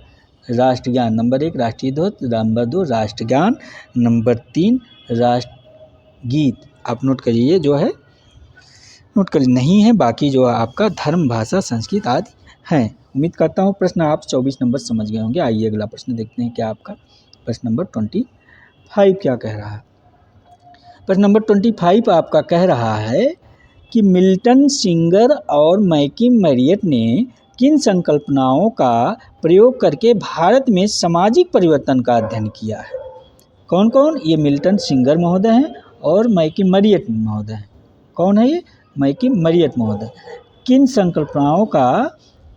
राष्ट्रगान। नंबर 1 राष्ट्रीय ध्वज, नंबर 2 राष्ट्रगान, नंबर 3 राष्ट्रगीत। आप नोट करिए जो है, नोट करिए, नहीं है। बाकी जो आपका धर्म, भाषा, संस्कृत आदि हैं। उम्मीद करता हूँ प्रश्न आप 24 नंबर समझ गए होंगे। आइए अगला प्रश्न देखते हैं क्या आपका प्रश्न नंबर 25 क्या कह रहा है। प्रश्न नंबर 25 आपका कह रहा है कि मिल्टन सिंगर और मैकिम मैरियट ने किन संकल्पनाओं का प्रयोग करके भारत में सामाजिक परिवर्तन का अध्ययन किया है। कौन कौन? ये मिल्टन सिंगर महोदय हैं और मैकिम मैरियट महोदय हैं। कौन है ये? मैकिम मैरियट महोदय। किन संकल्पनाओं का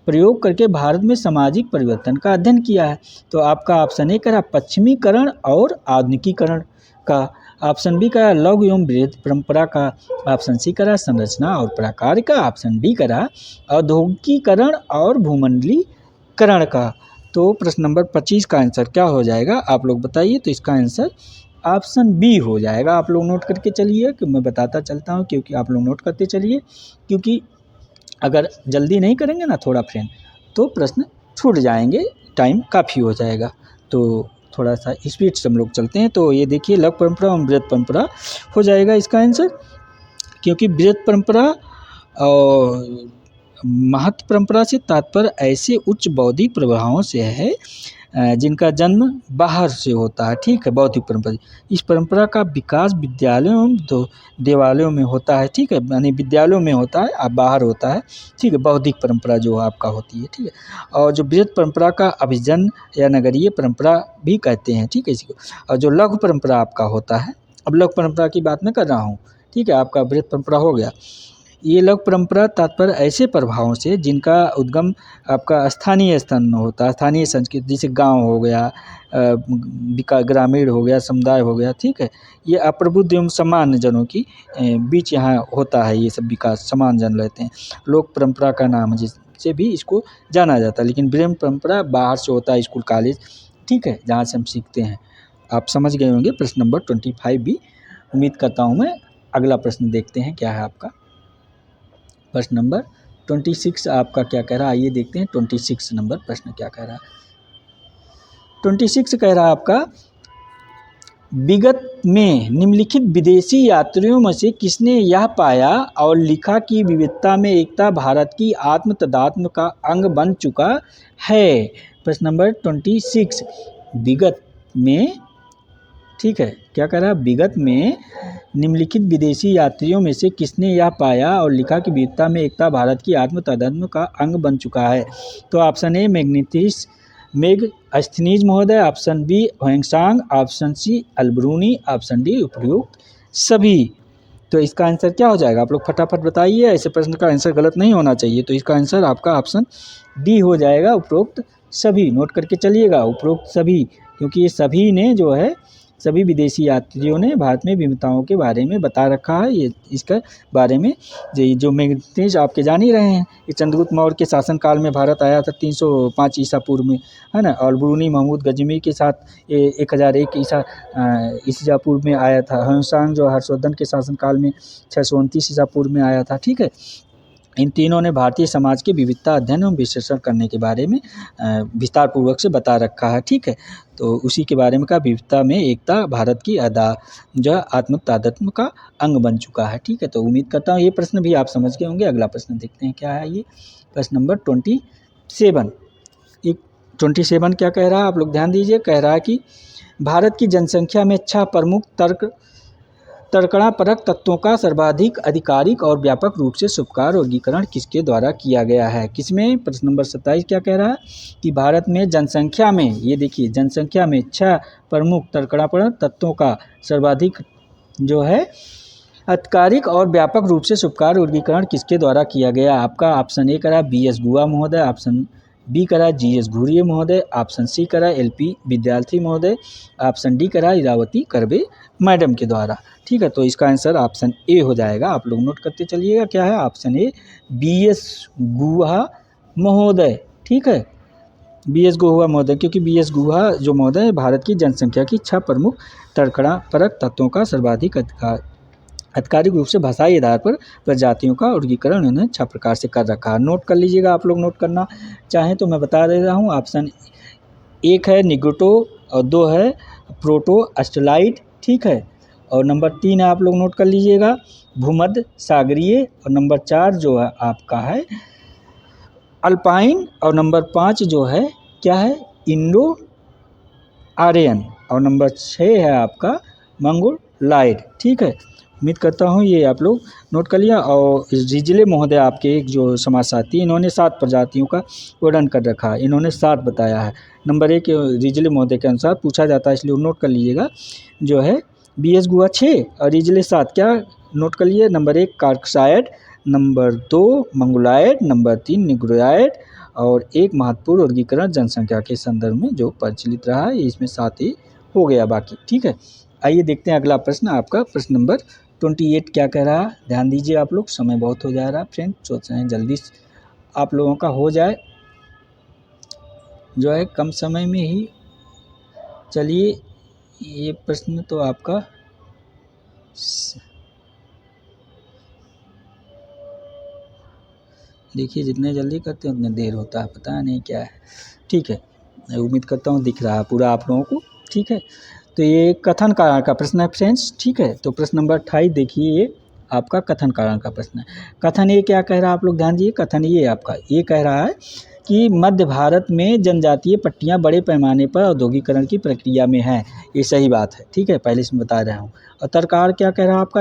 प्रयोग करके भारत में सामाजिक परिवर्तन का अध्ययन किया है? तो आपका ऑप्शन ए करा पश्चिमीकरण और आधुनिकीकरण का, ऑप्शन बी करा लघु एवं बृहद परंपरा का, ऑप्शन सी करा संरचना और प्रकार का, ऑप्शन डी करा औद्योगिकीकरण और भूमंडलीकरण का। तो प्रश्न नंबर 25 का आंसर क्या हो जाएगा आप लोग बताइए। तो इसका आंसर ऑप्शन बी हो जाएगा। आप लोग नोट करके चलिए कि मैं बताता चलता हूँ, क्योंकि आप लोग नोट करते चलिए, क्योंकि अगर जल्दी नहीं करेंगे ना थोड़ा फ्रेंड, तो प्रश्न छूट जाएंगे, टाइम काफ़ी हो जाएगा। तो थोड़ा सा स्पीड से हम लोग चलते हैं। तो ये देखिए लघु परंपरा और बृहद परंपरा हो जाएगा इसका आंसर, क्योंकि बृहद परंपरा और महत्व परंपरा से तात्पर्य ऐसे उच्च बौद्धिक प्रभावों से है जिनका जन्म बाहर से होता है। ठीक है, बौद्धिक परंपरा। इस परंपरा का विकास विद्यालयों एवं देवालयों में होता है। ठीक है, यानी विद्यालयों में होता है, बाहर होता है। ठीक है, बौद्धिक परंपरा जो आपका होती है। ठीक है, और जो बृहद परंपरा का अभिजन या नगरीय परंपरा भी कहते हैं। ठीक है इसको। और जो लघु परंपरा आपका होता है, अब लघु परंपरा की बात मैं कर रहा हूँ। ठीक है, आपका बृहद परंपरा हो गया। ये लघु परंपरा तात्पर्य ऐसे प्रभावों से जिनका उद्गम आपका स्थानीय स्तर में होता है, स्थानीय संस्कृति, जैसे गांव हो गया, ग्रामीण हो गया, समुदाय हो गया। ठीक है, ये अप्रबुद्ध एवं सामान्य जनों की बीच यहाँ होता है ये सब विकास, सामान्य जन रहते हैं। लोक परंपरा का नाम है जिससे भी इसको जाना जाता है। लेकिन बृहद परंपरा बाहर से होता है, स्कूल कॉलेज, ठीक है, जहाँ से हम सीखते हैं। आप समझ गए होंगे प्रश्न नंबर 25 भी। उम्मीद करता हूँ मैं। अगला प्रश्न देखते हैं क्या है आपका। प्रश्न नंबर 26 आपका क्या कह रहा है, आइए देखते हैं 26 नंबर प्रश्न क्या कह रहा है। 26 कह रहा है आपका, विगत में निम्नलिखित विदेशी यात्रियों में से किसने यह पाया और लिखा कि विविधता में एकता भारत की आत्म तदात्म का अंग बन चुका है। प्रश्न नंबर 26 विगत में, ठीक है, क्या कह रहा है, विगत में निम्नलिखित विदेशी यात्रियों में से किसने यह पाया और लिखा कि विविधता में एकता भारत की आत्म तदात्म का अंग बन चुका है। तो ऑप्शन ए मैग्नेटिस मेगास्थनीज महोदय, option B Hiuen Tsang, option C Alberuni, option D उपयुक्त सभी। तो इसका आंसर क्या हो जाएगा आप लोग फटाफट बताइए, ऐसे प्रश्न का आंसर गलत नहीं होना चाहिए। तो इसका आंसर आपका ऑप्शन डी हो जाएगा, उपरोक्त सभी। नोट करके चलिएगा, उपरोक्त सभी, क्योंकि ये सभी ने जो है, सभी विदेशी यात्रियों ने भारत में विविधताओं के बारे में बता रखा है। ये इसका बारे में जो मैग्नेटिस आपके जान ही रहे हैं, ये चंद्रगुप्त मौर्य के शासनकाल में भारत आया था 305 ईसा पूर्व में, है ना। और ब्रूनी महमूद गजनी के साथ 1001 ईसा पूर्व में आया था। ह्वेंसांग जो हर्षवर्धन के शासनकाल में 629 ईसा पूर्व में आया था। ठीक है, इन तीनों ने भारतीय समाज के विविधता अध्ययन एवं विश्लेषण करने के बारे में विस्तार पूर्वक से बता रखा है। ठीक है, तो उसी के बारे में का विविधता में एकता भारत की जो आत्म तादात्म का अंग बन चुका है। ठीक है, तो उम्मीद करता हूँ ये प्रश्न भी आप समझ गए होंगे। अगला प्रश्न देखते हैं क्या है ये प्रश्न नंबर 27। 27 क्या कह रहा है आप लोग ध्यान दीजिए। कह रहा है कि भारत की जनसंख्या में 6 प्रमुख तर्कणापरक तत्वों का सर्वाधिक आधिकारिक और व्यापक रूप से स्वीकार वर्गीकरण किसके द्वारा किया गया है, किसमें। प्रश्न नंबर 27 क्या कह रहा है कि भारत में जनसंख्या में, ये देखिए जनसंख्या में 6 प्रमुख तर्कणापरक तत्वों का सर्वाधिक जो है आधिकारिक और व्यापक रूप से स्वीकार वर्गीकरण किसके द्वारा किया गया। आपका ऑप्शन ए करा BS गुहा महोदय, ऑप्शन बी करा GS घुरिये महोदय, ऑप्शन सी करा LP विद्यार्थी महोदय, ऑप्शन डी करा इरावती कर्वे मैडम के द्वारा। ठीक है, तो इसका आंसर ऑप्शन ए हो जाएगा। आप लोग नोट करते चलिएगा क्या है, ऑप्शन ए BS गुहा महोदय। ठीक है, BS गुहा महोदय, क्योंकि BS गुहा जो महोदय भारत की जनसंख्या की 6 प्रमुख तर्कणापरक तत्वों का सर्वाधिक आधिकारिक रूप से भाषाई आधार पर प्रजातियों का वर्गीकरण उन्होंने 6 प्रकार से कर रखा है। नोट कर लीजिएगा, आप लोग नोट करना चाहें तो मैं बता दे रहा हूँ। ऑप्शन 1 है निग्रोटो और 2 है प्रोटो अस्ट्रलाइट। ठीक है, और नंबर 3 है आप लोग नोट कर लीजिएगा भूमध्य सागरीय, और नंबर 4 जो है आपका है अल्पाइन, और नंबर 5 जो है क्या है, इंडो आर्यन, और नंबर 6 है आपका मंगोलायड। ठीक है, उम्मीद करता हूँ ये आप लोग नोट कर लिया। और रिजले महोदय आपके एक जो समाज साथी, इन्होंने 7 प्रजातियों का वर्णन कर रखा है, इन्होंने 7 बताया है। नंबर 1 रिजले महोदय के अनुसार पूछा जाता है, इसलिए नोट कर लीजिएगा, जो है BS गुहा 6 और रिजले 7, क्या नोट कर लिए, नंबर 1 कार्कसायड, नंबर 2 मंगोलायड, नंबर 3 निग्रोयाइड, और एक महत्वपूर्ण वर्गीकरण जनसंख्या के संदर्भ में जो प्रचलित रहा है, इसमें 7 ही हो गया बाकी। ठीक है, आइए देखते हैं अगला प्रश्न आपका, प्रश्न नंबर 28 क्या कह रहा है। ध्यान दीजिए आप लोग, समय बहुत हो जा रहा है फ्रेंड, सोच रहे हैं जल्दी आप लोगों का हो जाए, जो है कम समय में ही। चलिए, ये प्रश्न तो आपका देखिए, जितने जल्दी करते हैं उतने देर होता है, पता नहीं क्या है। ठीक है, मैं उम्मीद करता हूँ दिख रहा है पूरा आप लोगों को। ठीक है, तो ये कथन कारण का प्रश्न है फ्रेंड्स। ठीक है, तो प्रश्न नंबर 28 देखिए, ये आपका कथन कारण का प्रश्न है। कथन ये क्या कह रहा है आप लोग ध्यान दीजिए। कथन ये आपका ये कह रहा है कि मध्य भारत में जनजातीय पट्टियाँ बड़े पैमाने पर औद्योगिकरण की प्रक्रिया में हैं। ये सही बात है। ठीक है, पहले से बता रहा हूँ। और तरकार क्या कह रहा है आपका,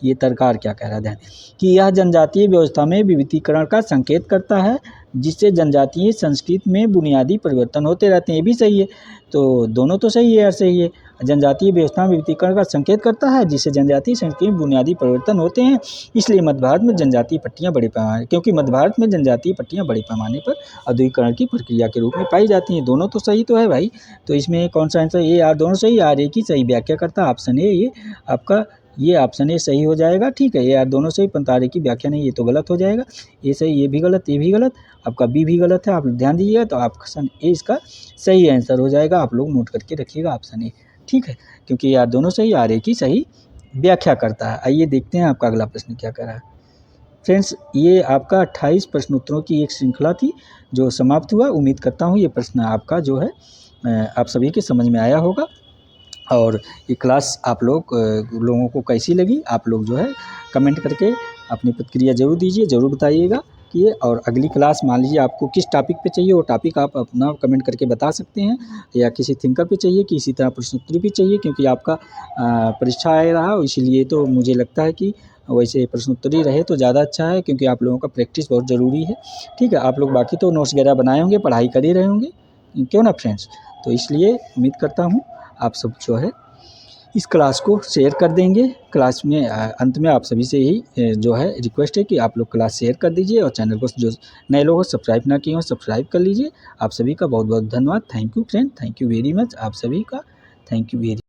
ये तरकार क्या कह रहा है ध्यान, कि यह जनजातीय व्यवस्था में विविधीकरण का संकेत करता है, जिससे जनजातीय संस्कृति में बुनियादी परिवर्तन होते रहते हैं। ये भी सही है, तो दोनों तो सही है, यार सही है। जनजातीय व्यवस्था में विविधीकरण का संकेत करता है, जिससे जनजातीय संस्कृति में बुनियादी परिवर्तन होते हैं, इसलिए मध्य भारत में जनजातीय पट्टियाँ बड़े पैमाने, क्योंकि मध्य भारत में जनजातीय पट्टियाँ बड़े पैमाने पर औद्योगिकरण की प्रक्रिया के रूप में पाई जाती हैं। दोनों तो सही तो है भाई, तो इसमें कौन सा आंसर, ये यार दोनों सही, यार एक ही सही व्याख्या करता है, ऑप्शन ए, ये आपका ये ऑप्शन ए सही हो जाएगा। ठीक है, ये यार दोनों सही, पंतारे की व्याख्या नहीं, ये तो गलत हो जाएगा। ये सही, ये भी गलत, ये भी गलत, आपका बी भी गलत है, आप ध्यान दीजिएगा। तो ऑप्शन ए इसका सही आंसर हो जाएगा, आप लोग नोट करके रखिएगा ऑप्शन ए। ठीक है, क्योंकि यार दोनों सही, यार एक ही सही व्याख्या करता है। आइए देखते हैं आपका अगला प्रश्न क्या कर रहा है फ्रेंड्स। ये आपका 28 प्रश्नोत्तरों की एक श्रृंखला थी जो समाप्त हुआ। उम्मीद करता हूँ ये प्रश्न आपका जो है आप सभी के समझ में आया होगा, और ये क्लास आप लोगों को कैसी लगी, आप लोग जो है कमेंट करके अपनी प्रतिक्रिया ज़रूर दीजिए, ज़रूर बताइएगा कि ये, और अगली क्लास मान लीजिए आपको किस टॉपिक पे चाहिए, वो टॉपिक आप अपना कमेंट करके बता सकते हैं, या किसी थिंकर पे चाहिए कि इसी तरह प्रश्नोत्तरी भी चाहिए, क्योंकि आपका परीक्षा आ रहा है, इसीलिए तो मुझे लगता है कि वैसे प्रश्नोत्तरी रहे तो ज़्यादा अच्छा है, क्योंकि आप लोगों का प्रैक्टिस बहुत ज़रूरी है। ठीक है, आप लोग बाकी तो नोट्स वगैरह बनाए होंगे, पढ़ाई कर ही रहे होंगे, क्यों ना फ्रेंड्स। तो इसलिए उम्मीद करता हूँ आप सब जो है इस क्लास को शेयर कर देंगे। क्लास में अंत में आप सभी से ही जो है रिक्वेस्ट है कि आप लोग क्लास शेयर कर दीजिए, और चैनल को जो नए लोग सब्सक्राइब ना किए हो सब्सक्राइब कर लीजिए। आप सभी का बहुत बहुत धन्यवाद। Thank you friend, thank you very much, आप सभी का थैंक यू वेरी